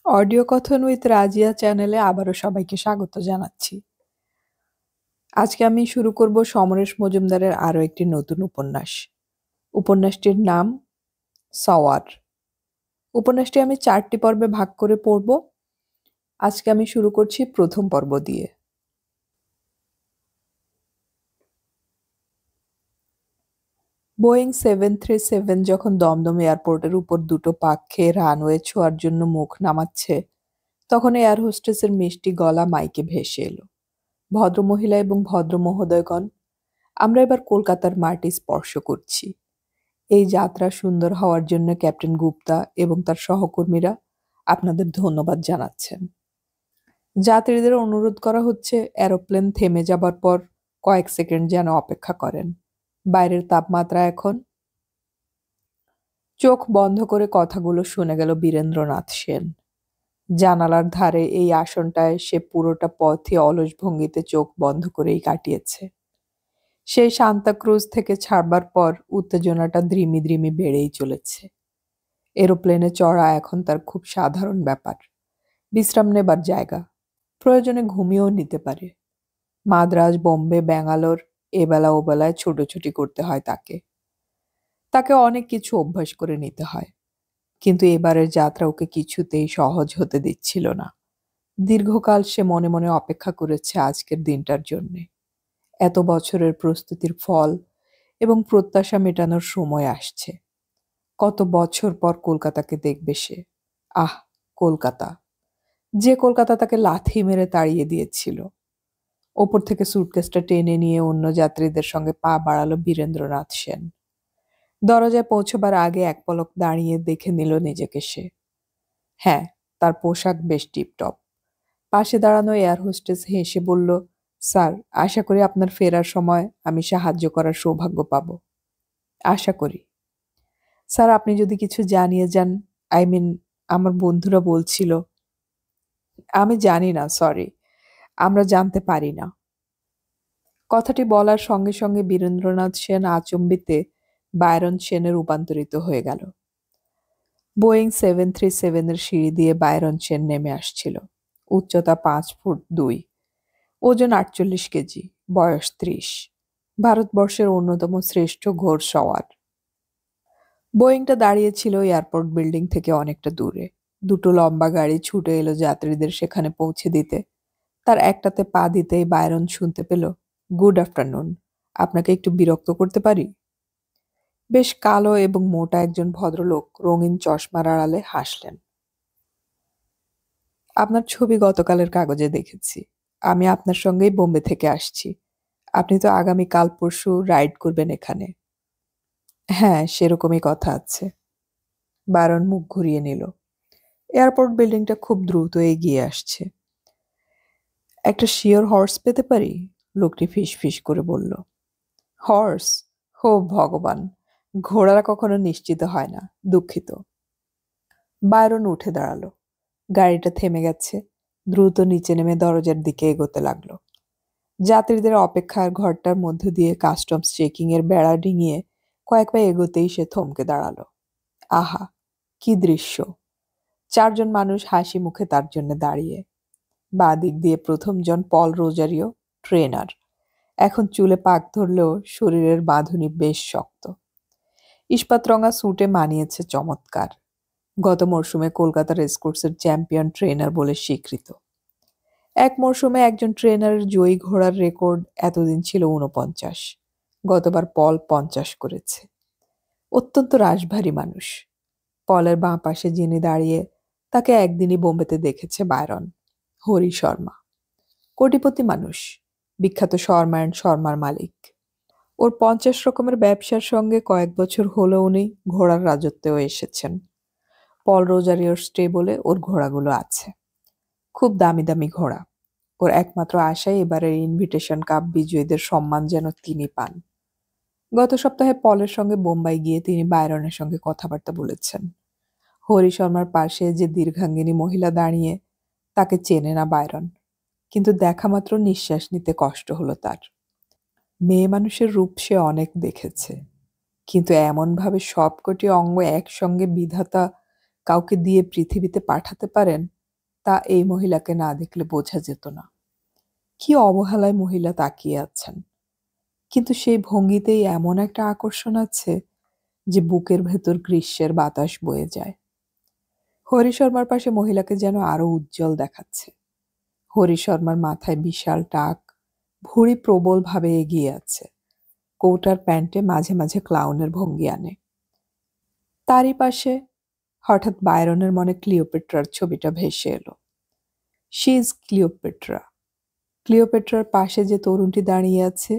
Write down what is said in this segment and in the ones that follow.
Audio কথন with Razia চ্যানেলে আবারও সবাইকে স্বাগত জানাচ্ছি। আজকে আমি শুরু করব সমরেশ মজুমদারের আরও একটি নতুন উপন্যাস। উপন্যাসটির নাম সওয়ার। উপন্যাসটি আমি 4টি পর্বে ভাগ করে পড়ব। আজকে আমি শুরু করছি প্রথম পর্ব দিয়ে। বোয়িং 737 যখন দমদম এয়ারপোর্টের উপর দুটো পাক খেয়ে রানওয়ে ছোঁয়ার জন্য মুখ নামাচ্ছে, তখন এয়ার হোস্টেসের মিষ্টি গলা মাইকে ভেসে এলো। ভদ্রমহিলা এবং ভদ্র মহোদয়গণ, আমরা এবার কলকাতার মাটি স্পর্শ করছি। এই যাত্রা সুন্দর হওয়ার জন্য ক্যাপ্টেন গুপ্তা এবং তার সহকর্মীরা আপনাদের ধন্যবাদ জানাচ্ছেন। যাত্রীদের অনুরোধ করা হচ্ছে এরোপ্লেন থেমে যাবার পর কয়েক সেকেন্ড যেন অপেক্ষা করেন। বাইরের তাপমাত্রা এখন। চোখ বন্ধ করে কথাগুলো শুনে গেল বীরেন্দ্রনাথ সেন। জানালার ধারে এই আসনটায় সে পুরোটা পথই অলস ভঙ্গিতে চোখ বন্ধ করেই কাটিয়েছে। সেই সান্তাক্রুজ থেকে ছাড়বার পর উত্তেজনাটা দ্রিমি দ্রিমি বেড়েই চলেছে। এরোপ্লেনে চড়া এখন তার খুব সাধারণ ব্যাপার। বিশ্রাম নেবার জায়গা, প্রয়োজনে ঘুমিয়েও নিতে পারে। মাদ্রাজ, বোম্বে, ব্যাঙ্গালোর এবেলা ওবেলায় ছুটোছুটি করতে হয় তাকে অনেক কিছু অভ্যাস করে নিতে হয়। কিন্তু এবারের যাত্রা ওকে কিছুতেই সহজ হতে দিচ্ছিল না। দীর্ঘকাল সে মনে মনে অপেক্ষা করেছে আজকের দিনটার জন্যে। এত বছরের প্রস্তুতির ফল এবং প্রত্যাশা মেটানোর সময় আসছে। কত বছর পর কলকাতাকে দেখবে সে। আহ, কলকাতা! যে কলকাতা তাকে লাথি মেরে তাড়িয়ে দিয়েছিল। ওপর থেকে সুটকেসটা টেনে নিয়ে অন্য যাত্রীদের সঙ্গে পা বাড়ালো বীরেন্দ্রনাথ সেন। দরজায় পৌঁছবার আগে এক পলক দাঁড়িয়ে দেখে নিল নিজেকে সে। হ্যাঁ, তার পোশাক বেশ টিপটপ। পাশে দাঁড়ানো এয়ার হোস্টেস হেসে বলল, স্যার, আশা করি আপনার ফেরার সময় আমি সাহায্য করার সৌভাগ্য পাব। আশা করি। স্যার, আপনি যদি কিছু জানিয়ে যান, আমার বন্ধুরা বলছিল। আমি জানি না, সরি, আমরা জানতে পারি না। কথাটি বলার সঙ্গে সঙ্গে বীরেন্দ্রনাথ সেন আচম্বিতে বায়রন সেনে রূপান্তরিত হয়ে গেল। বোয়িং 737-এর সিঁড়ি দিয়ে বায়রন সেন নেমে আসছিল। উচ্চতা 5 ফুট 2, ওজন 48 কেজি, বয়স 30, ভারতবর্ষের অন্যতম শ্রেষ্ঠ ঘোড়সওয়ার। বোয়িংটা দাঁড়িয়েছিল এয়ারপোর্ট বিল্ডিং থেকে অনেকটা দূরে। দুটো লম্বা গাড়ি ছুটে এলো যাত্রীদের সেখানে পৌঁছে দিতে। তার একটাতে পা দিতেই বায়রন শুনতে পেল, গুড আফটারনুন, আপনাকে একটু বিরক্ত করতে পারি? বেশ কালো এবং মোটা একজন ভদ্রলোক রঙিন চশমার আড়ালে হাসলেন। আপনার ছবি গতকালের কাগজে দেখেছি। আমি আপনার সঙ্গেই বোম্বে থেকে আসছি। আপনি তো আগামী কাল পরশু রাইড করবেন এখানে। হ্যাঁ, সেরকমই কথা আছে। বায়রন মুখ ঘুরিয়ে নিল। এয়ারপোর্ট বিল্ডিংটা খুব দ্রুত এগিয়ে আসছে। একটা শিওর হর্স পেতে পারি? লোকটি ফিস ফিস করে বলল। হর্স? হো ভগবান, ঘোড়ারা কখনো নিশ্চিত হয় না, দুঃখিত। বায়রন উঠে দাঁড়ালো। গাড়িটা থেমে গেছে। দ্রুত নিচে নেমে দরজার দিকে এগোতে লাগলো। যাত্রীদের অপেক্ষার ঘরটার মধ্য দিয়ে কাস্টমস চেকিং এর বেড়া ডিঙিয়ে কয়েক পা এগোতেই সে থমকে দাঁড়ালো। আহা, কি দৃশ্য! 4জন মানুষ হাসি মুখে তার জন্য দাঁড়িয়ে। বাঁ দিক দিয়ে প্রথমজন পল রোজারিও, ট্রেনার। এখন চুলে পাক ধরলেও শরীরের বাঁধুনি বেশ শক্ত। ইস্পাতরঙা স্যুটে মানিয়েছে চমৎকার। গত মরশুমে কলকাতা রেসকোর্সের চ্যাম্পিয়ন ট্রেনার বলে স্বীকৃত। এক মরশুমে একজন ট্রেনারের জয়ী ঘোড়ার রেকর্ড এতদিন ছিল 49। গতবার পল 50 করেছে। অত্যন্ত রাশভারী মানুষ। পলের বাঁ পাশে যিনি দাঁড়িয়ে, তাকে একদিনই বোম্বেতে দেখেছে বায়রন, হরি শর্মা। কোটিপতি মানুষ, বিখ্যাত শর্মা অ্যান্ড শর্মার মালিক। ওর 50 রকমের ব্যবসার সঙ্গে কয়েক বছর হলো উনি ঘোড়ার রাজত্বেও এসেছেন। পল রোজারিওর স্টেবলে ওর ঘোড়াগুলো আছে। খুব দামি দামি ঘোড়া। ওর একমাত্র আশাই এবারের ইনভিটেশন কাপ বিজয়ীদের সম্মান যেন তিনি পান। গত সপ্তাহে পলের সঙ্গে বোম্বাই গিয়ে তিনি বায়রনের সঙ্গে কথাবার্তা বলেছেন। হরি শর্মার পাশে যে দীর্ঘাঙ্গিনী মহিলা দাঁড়িয়ে, তাকে চেনে না বায়রন, কিন্তু দেখা মাত্র নিঃশ্বাস নিতে কষ্ট হলো তার। মেয়ে মানুষের রূপ সে অনেক দেখেছে, কিন্তু এমনভাবে সবকটি অঙ্গ একসঙ্গে বিধাতা কাউকে দিয়ে পৃথিবীতে পাঠাতে পারেন, তা এই মহিলাকে না দেখলে বোঝা যেত না। কি অবহেলায় মহিলা তাকিয়ে আছেন, কিন্তু সেই ভঙ্গিতেই এমন একটা আকর্ষণ আছে যে বুকের ভেতর গ্রীষ্মের বাতাস বয়ে যায়। হরি শর্মার পাশে মহিলাকে যেন আরো উজ্জ্বল দেখাচ্ছে। হরি শর্মার মাথায় বিশাল টাক, ভুঁড়ি প্রবলভাবে এগিয়ে আছে, কোটার প্যান্টে মাঝে মাঝে ক্লাউনের ভঙ্গি আনে। তারই পাশে হঠাৎ বায়রনের মনে ক্লিওপেট্রার ছবিটা ভেসে এলো। She is Cleopatra. ক্লিওপেট্রার পাশে যে তরুণটি দাঁড়িয়ে আছে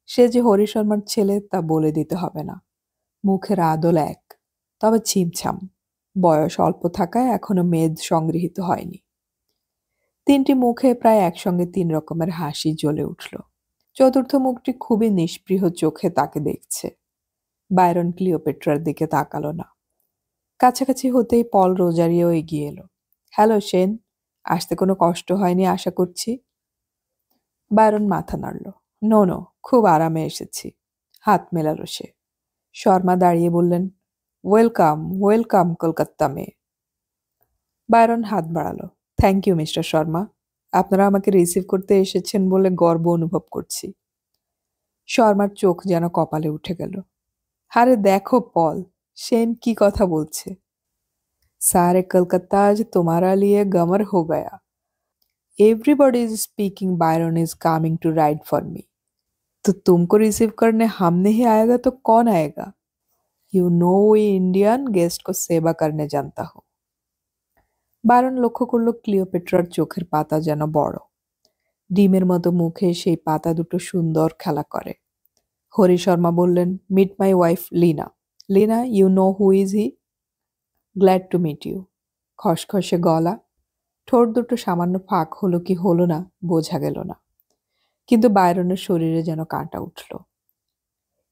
সে যে হরি শর্মার ছেলে তা বলে দিতে হবে না। মুখের আদল এক, তবে ছিমছাম, বয়স অল্প থাকায় এখনো মেদ সংগৃহীত হয়নি। তিনটি মুখে প্রায় একসঙ্গে 3 রকমের হাসি জ্বলে উঠল। চতুর্থ মুখটি খুবই নিষ্পৃহ চোখে তাকে দেখছে। বায়রন ক্লিওপেট্রার দিকে তাকালো না। কাছাকাছি হতেই পল রোজারিও এগিয়ে এলো। হ্যালো শেন, আসতে কোনো কষ্ট হয়নি আশা করছি। বায়রন মাথা নাড়ল। নো নো, খুব আরামে এসেছি। হাত মেলালো সে। শর্মা দাঁড়িয়ে বললেন, ওয়েলকাম ওয়েলকাম কলকাতা মে। বায়রন হাত বাড়ালো। থ্যাংক ইউ মিস্টার শর্মা, আপনারা আমাকে রিসিভ করতে এসেছেন বলে গর্ব অনুভব করছি। শর্মার চোখ যেন কপালে উঠে গেল। আরে দেখো পল, সেন কি কথা বলছে। सारे कलकत्ता आज तुम्हारा लिए गमर हो गया। Everybody is speaking Byron is coming to ride for me. तो तुमको रिसीव करने हम नहीं आएगा तो कौन आएगा? You know we Indian guest को सेवा करने जानता हो। বারণ লক্ষ্য করল ক্লিওপেট্রার চোখের পাতা যেন বড়, ডিমের মতো মুখে সেই পাতা দুটো সুন্দর খেলা করে। হরি শর্মা বললেন, meet my wife Lina. Lina, you know who is he? Glad to meet you. খসখসে গলা, ঠোঁট দুটো সামান্য ফাঁক হলো কি হলো না বোঝা গেল না, কিন্তু বায়রনের শরীরে যেন কাঁটা উঠল।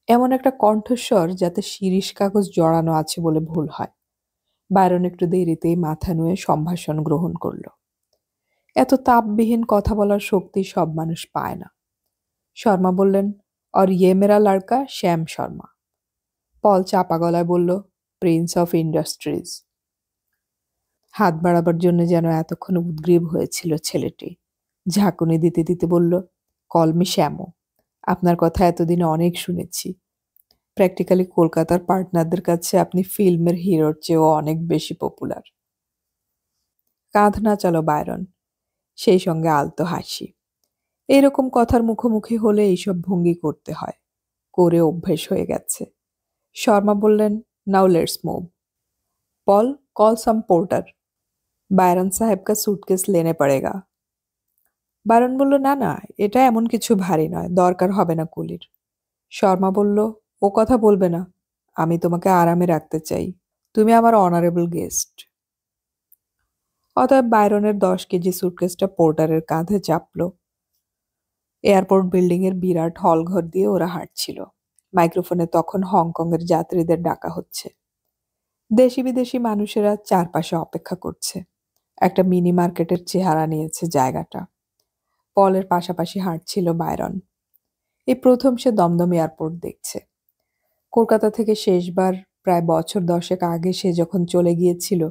এমন একটা কণ্ঠস্বর যাতে শিরীষ কাগজ জড়ানো আছে বলে ভুল হয়। বায়রন একটু দেরিতেই মাথা নুয়ে সম্ভাষণ গ্রহণ করল। এত তাপবিহীন কথা বলার শক্তি সব মানুষ পায় না। শর্মা বললেন, और ये मेरा लड़का শ্যাম শর্মা। পল চাপা গলায় বলল, প্রিন্স অফ ইন্ডাস্ট্রিজ। হাত বাড়াবার জন্য যেন এতক্ষণ উদ্গ্রীব হয়েছিল ছেলেটি। ঝাঁকুনি দিতে দিতে বলল, কল মি শ্যামু। আপনার কথা এতদিনে অনেক শুনেছি। প্র্যাকটিক্যালি কলকাতার পার্টনারদের কাছে আপনি ফিল্মের হিরোর চেয়েও অনেক বেশি পপুলার। কাঁধ নাচালো বায়রন, সেই সঙ্গে আলতো হাসি। এইরকম কথার মুখোমুখি হলে এইসব ভঙ্গি করতে হয়, করে অভ্যেস হয়ে গেছে। শর্মা বললেন, now let's move. Paul, call some porter. Byron সাহেব কা সুটকেস লেনে পড়েগা। বায়রন বলল, না না, এটা এমন কিছু ভারী নয়, দরকার হবে না কুলির। শর্মা বলল, ও কথা বলবে না, আমি তোমাকে আরামে রাখতে চাই, তুমি আমার অনারেবল গেস্ট। অতএব বায়রনের 10 কেজি সুটকেসটা পোর্টারের কাঁধে চাপল। এয়ারপোর্ট বিল্ডিংয়ের বিরাট হলঘর দিয়ে ওরা হাঁটছিল। মাইক্রোফোনে তখন হংকংয়ের যাত্রীদের ডাকা হচ্ছে। দেশি বিদেশি মানুষেরা চারপাশে অপেক্ষা করছে। একটা মিনি মার্কেটের চেহারা নিয়েছে জায়গাটা। পলের পাশাপাশি হাঁটছিল বায়রন। এই প্রথম সে দমদম এয়ারপোর্ট দেখছে। কলকাতা থেকে শেষবার প্রায় বছর 10 আগে সে যখন চলে গিয়েছিল,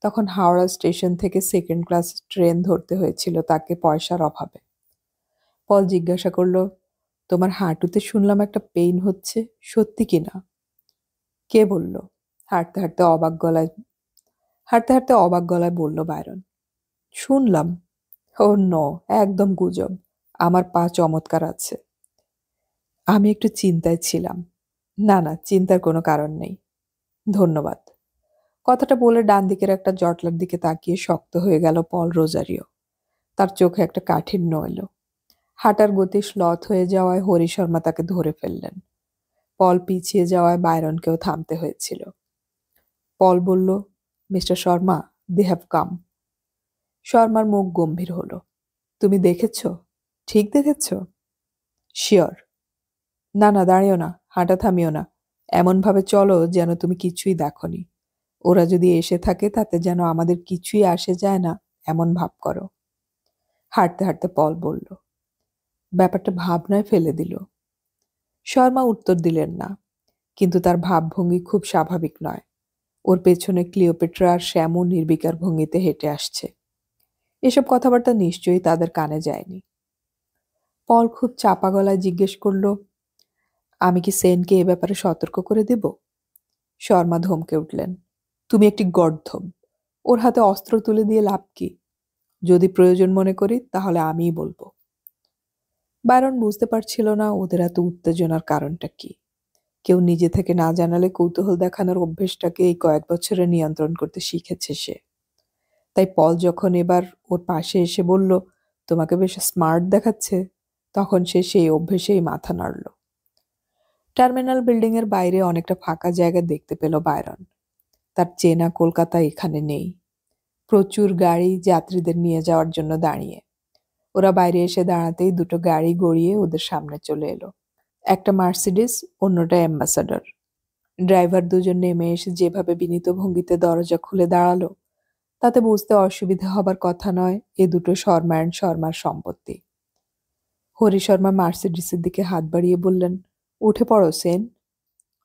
তখন হাওড়া স্টেশন থেকে সেকেন্ড ক্লাস ট্রেন ধরতে হয়েছিল তাকে পয়সার অভাবে। পল জিজ্ঞাসা করল, তোমার হাঁটুতে শুনলাম একটা পেইন হচ্ছে, সত্যি কি না? কে বলল? হাঁটতে হাঁটতে অবাক গলায় বলল বায়রন, শুনলাম। ও নো, একদম গুজব। আমার পা চমৎকার আছে। আমি একটু চিন্তায় ছিলাম। না না, চিন্তার কোনো কারণ নেই, ধন্যবাদ। কথাটা বলে ডান দিকের একটা জটলার দিকে তাকিয়ে শক্ত হয়ে গেল পল রোজারিও। তার চোখে একটা কাঠিন্য এলো। হাঁটার গতি শ্লথ হয়ে যাওয়ায় হরি শর্মা তাকে ধরে ফেললেন। পল পিছিয়ে যাওয়ায় বায়রনকেও থামতে হয়েছিল। পল বলল, mister Sharma, they have come. শর্মার মুখ গম্ভীর হলো। তুমি দেখেছ? ঠিক দেখেছ? শিওর। না না, দাঁড়িও না, হাঁটা থামিও না, এমনভাবে চলো যেন তুমি কিছুই দেখনি। ওরা যদি এসে থাকে তাতে যেন আমাদের কিছুই আসে যায় না, এমন ভাব করো। হাঁটতে হাঁটতে পল বলল। ব্যাপারটা ভাবনায় ফেলে দিল। শর্মা উত্তর দিলেন না, কিন্তু তার ভাবভঙ্গি খুব স্বাভাবিক নয়। ওর পেছনে ক্লিওপেট্রা আর শ্যামু নির্বিকার ভঙ্গিতে হেঁটে আসছে। এসব কথাবার্তা নিশ্চয়ই তাদের কানে যায়নি। পল খুব চাপা গলায় জিজ্ঞেস করল, আমি কি সেনকে এ ব্যাপারে সতর্ক করে দেব? শর্মা ধমকে উঠলেন, তুমি একটি গর্দভ। ওর হাতে অস্ত্র তুলে দিয়ে লাভ কি? যদি প্রয়োজন মনে করি তাহলে আমিই বলবো। বায়রন বুঝতে পারছিল না ওদের এত উত্তেজনার কারণটা কি। কেউ নিজে থেকে না জানালে কৌতূহল দেখানোর অভ্যেসটাকে এই কয়েক বছরে নিয়ন্ত্রণ করতে শিখেছে সে। তাই পল যখন এবার ওর পাশে এসে বলল, তোমাকে বেশ স্মার্ট দেখাচ্ছে, তখন সে সেই অভ্যেসেই মাথা নাড়ল। টার্মিনাল বিল্ডিং এর বাইরে অনেকটা ফাঁকা জায়গা দেখতে পেল বায়রন। তার চেনা কলকাতা এখানে নেই। প্রচুর গাড়ি যাত্রীদের নিয়ে যাওয়ার জন্য দাঁড়িয়ে। ওরা বাইরে এসে দাঁড়াতেই দুটো গাড়ি গড়িয়ে ওদের সামনে চলে এলো। একটা মার্সিডিস, অন্যটা অ্যাম্বাসাডর। ড্রাইভার দুজন নেমে এসে যেভাবে বিনীত ভঙ্গিতে দরজা খুলে দাঁড়ালো, তাতে বুঝতে অসুবিধা হবার কথা নয় এ দুটো শর্মা অ্যান্ড শর্মার সম্পত্তি। হরি শর্মা মার্সিডিসের দিকে হাত বাড়িয়ে বললেন, উঠে পড়ো সেন।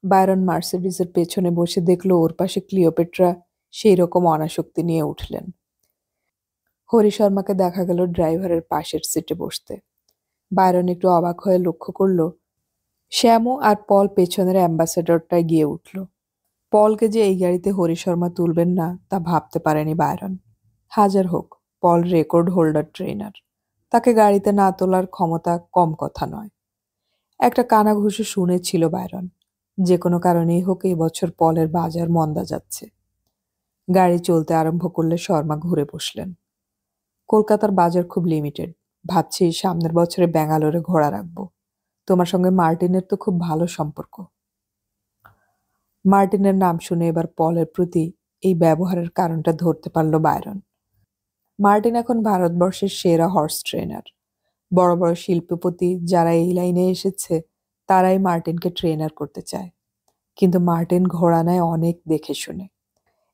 বায়রন মার্সিডিসের পেছনে বসে দেখলো ওর পাশে ক্লিওপেট্রা সেই রকম অনাসক্তি নিয়ে উঠলেন। হরি শর্মাকে দেখা গেল ড্রাইভারের পাশের সিটে বসতে। বায়রন একটু অবাক হয়ে লক্ষ্য করল শ্যামু আর পল পেছনের অ্যাম্বাসেডরটায় গিয়ে উঠল। পলকে যে এই গাড়িতে হরি শর্মা তুলবেন না তা ভাবতে পারেনি বায়রন। হাজার হোক, পল রেকর্ড হোল্ডার ট্রেনার, তাকে গাড়িতে না তোলার ক্ষমতা কম কথা নয়। একটা কানাঘুষো শুনেছিল বায়রন, যে কোনো কারণেই হোক এই বছর পলের বাজার মন্দা যাচ্ছে। গাড়ি চলতে আরম্ভ করলে শর্মা ঘুরে বসলেন। কলকাতার বাজার খুব লিমিটেড, ভাবছি সামনের বছরে ব্যাঙ্গালোরে ঘোড়া রাখবো। তোমার সঙ্গে মার্টিনের তো খুব ভালো সম্পর্ক। মার্টিনের নাম শুনে এবার পলের প্রতি এই ব্যবহারের কারণটা ধরতে পারল বায়রন। মার্টিন এখন ভারতবর্ষের সেরা হর্স ট্রেনার। বড় বড় শিল্পপতি যারা এই লাইনে এসেছে তারাই মার্টিনকে ট্রেনার করতে চায়। কিন্তু মার্টিন ঘোড়া নেয় অনেক দেখে শুনে,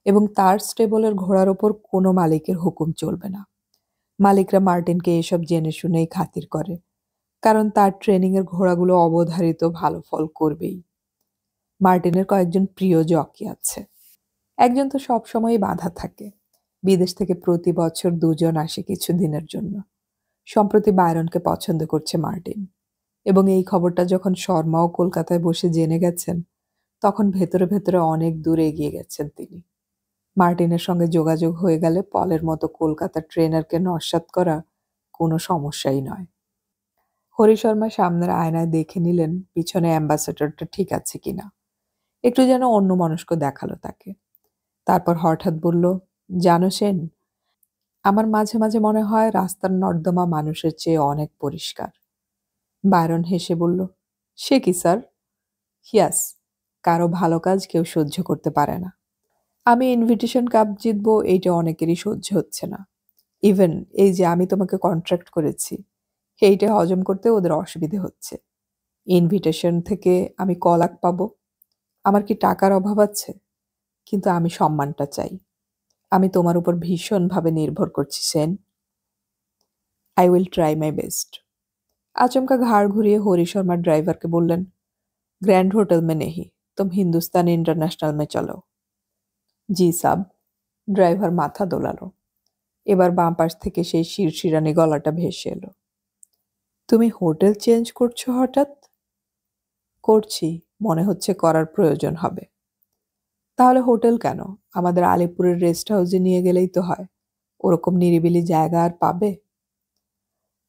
এবং তার স্টেবলের ঘোড়ার ওপর কোনো মালিকের হুকুম চলবে না। মালিকরা মার্টিনকে এসব জেনে শুনেই খাতির করে, কারণ তার ট্রেনিংয়ের ঘোড়াগুলো অবধারিত ভালো ফল করবেই। মার্টিনের কয়েকজন প্রিয় জকি আছে। একজন তো সবসময়ই বাঁধা থাকে। বিদেশ থেকে প্রতি বছর দুজন আসে কিছু দিনের জন্য। সম্প্রতি বায়রনকে পছন্দ করছে মার্টিন, এবং এই খবরটা যখন শর্মাও কলকাতায় বসে জেনে গেছেন, তখন ভেতরে ভেতরে অনেক দূর এগিয়ে গেছেন তিনি। মার্টিনের সঙ্গে যোগাযোগ হয়ে গেলে পলের মতো কলকাতার ট্রেনারকে নস্যাৎ করা কোনো সমস্যাই নয়। হরি শর্মা সামনের আয়নায় দেখে নিলেন পিছনে অ্যাম্বাসেডরটা ঠিক আছে কিনা। একটু যেন অন্যমনস্ক দেখালো তাকে। তারপর হঠাৎ বলল, জানো সেন, আমার মাঝে মাঝে মনে হয় রাস্তার নর্দমা মানুষের চেয়ে অনেক পরিষ্কার। বায়রন হেসে বলল, সে কি স্যার? ইয়াস, কারো ভালো কাজ কেউ সহ্য করতে পারে না। আমি ইনভিটেশন কাপ জিতবো এইটা অনেকেরই সহ্য হচ্ছে না। ইভেন এই যে আমি তোমাকে কন্ট্রাক্ট করেছি, এইটা হজম করতে ওদের অসুবিধে হচ্ছে। ইনভিটেশন থেকে আমি কলাক পাবো। আমার কি টাকার অভাব আছে? কিন্তু আমি সম্মানটা চাই। আমি তোমার উপর ভীষণভাবে নির্ভর করছি Sen. I will try my best. আচমকা ঘাড় ঘুরিয়ে হরি শর্মার ড্রাইভারকে বললেন, গ্র্যান্ড হোটেল মে নেহি, তুম হিন্দুস্তান ইন্টারন্যাশনাল মে চলো। জি সাব। ড্রাইভার মাথা দোলালো। এবার বাঁ পাশ থেকে সেই শিরশিরানি গলাটা ভেসে এলো, তুমি হোটেল চেঞ্জ করছো হঠাৎ? করছি, মনে হচ্ছে করার প্রয়োজন হবে। তাহলে হোটেল কেন, আমাদের আলিপুরের রেস্ট হাউসে নিয়ে গেলেই তো হয়। ওরকম নিরিবিলি জায়গা আর পাবে?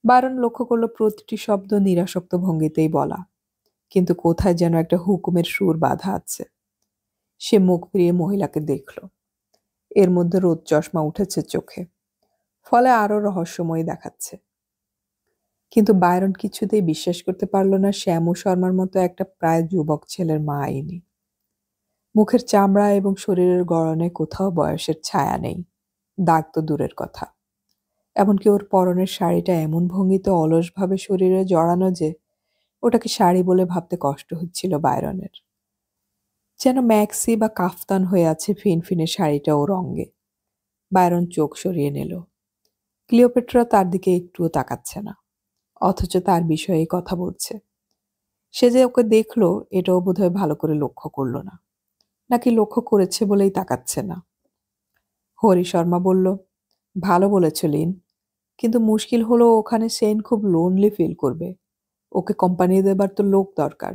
বারণ লক্ষ্য করলো প্রতিটি শব্দ নিরাসক্ত ভঙ্গিতেই বলা, কিন্তু কোথায় যেন একটা হুকুমের সুর বাঁধা আছে। সে মুখ ফিরিয়ে মহিলাকে দেখল। এর মধ্যে রোদ চশমা উঠেছে চোখে, ফলে আরো রহস্যময় দেখাচ্ছে। কিন্তু বায়রন কিছুতেই বিশ্বাস করতে পারল না শ্যামু শর্মার মতো একটা প্রায় যুবক ছেলের মা ইনি। মুখের চামড়া এবং শরীরের গড়নে কোথাও বয়সের ছায়া নেই, দাগ তো দূরের কথা। এমনকি ওর পরনের শাড়িটা এমন ভঙ্গিতে অলসভাবে শরীরে জড়ানো যে ওটাকে শাড়ি বলে ভাবতে কষ্ট হচ্ছিল বায়রনের। যেন ম্যাক্সি বা কাফতান হয়ে আছে ফিনফিনে শাড়িটা ওর অঙ্গে। বায়রন চোখ সরিয়ে নিল। ক্লিওপেট্রা তার দিকে একটুও তাকাচ্ছে না, অথচ তার বিষয়ে কথা বলছে। সে যে ওকে দেখলো এটাও বোধহয় ভালো করে লক্ষ্য করলো না, নাকি লক্ষ্য করেছে বলেই তাকাচ্ছে না। হরি শর্মা বলল, ভালো বলেছ লিন, কিন্তু মুশকিল হলো ওখানে সেন খুব লোনলি ফিল করবে। ওকে কোম্পানি দেবার তো লোক দরকার।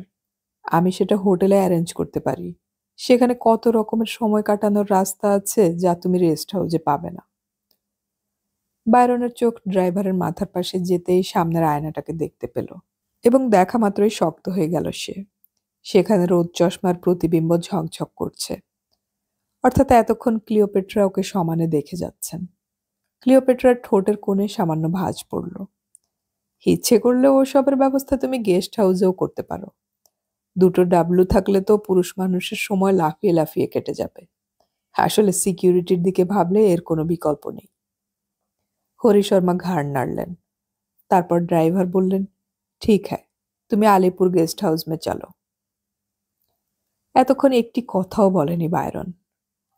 আমি সেটা হোটেলে অ্যারেঞ্জ করতে পারি। সেখানে কত রকমের সময় কাটানোর রাস্তা আছে যা তুমি রেস্ট হাউসে পাবে না। বায়রনের চোখ ড্রাইভারের মাথার পাশে যেতেই সামনের আয়নাটাকে দেখতে পেল, এবং দেখা মাত্রই শক্ত হয়ে গেল সে। সেখানে রোদ চশমার প্রতিবিম্ব ঝকঝক করছে। অর্থাৎ এতক্ষণ ক্লিওপেট্রা ওকে সমানে দেখে যাচ্ছেন। ক্লিওপেট্রার ঠোঁটের কোণে সামান্য ভাঁজ পড়ল। ইচ্ছে করলে ওসবের ব্যবস্থা তুমি গেস্ট হাউসেও করতে পারো। দুটো ডাবলু থাকলে তো পুরুষ মানুষের সময় লাফিয়ে লাফিয়ে কেটে যাবে। আসলে সিকিউরিটির দিকে ভাবলে এর কোনো বিকল্প নেই। হরি শর্মা ঘাড় নাড়লেন। তারপর ড্রাইভার বললেন, ঠিক হ্যাঁ, তুমি আলিপুর গেস্ট হাউস মে চলো। এতক্ষণ একটি কথাও বলেনি বায়রন।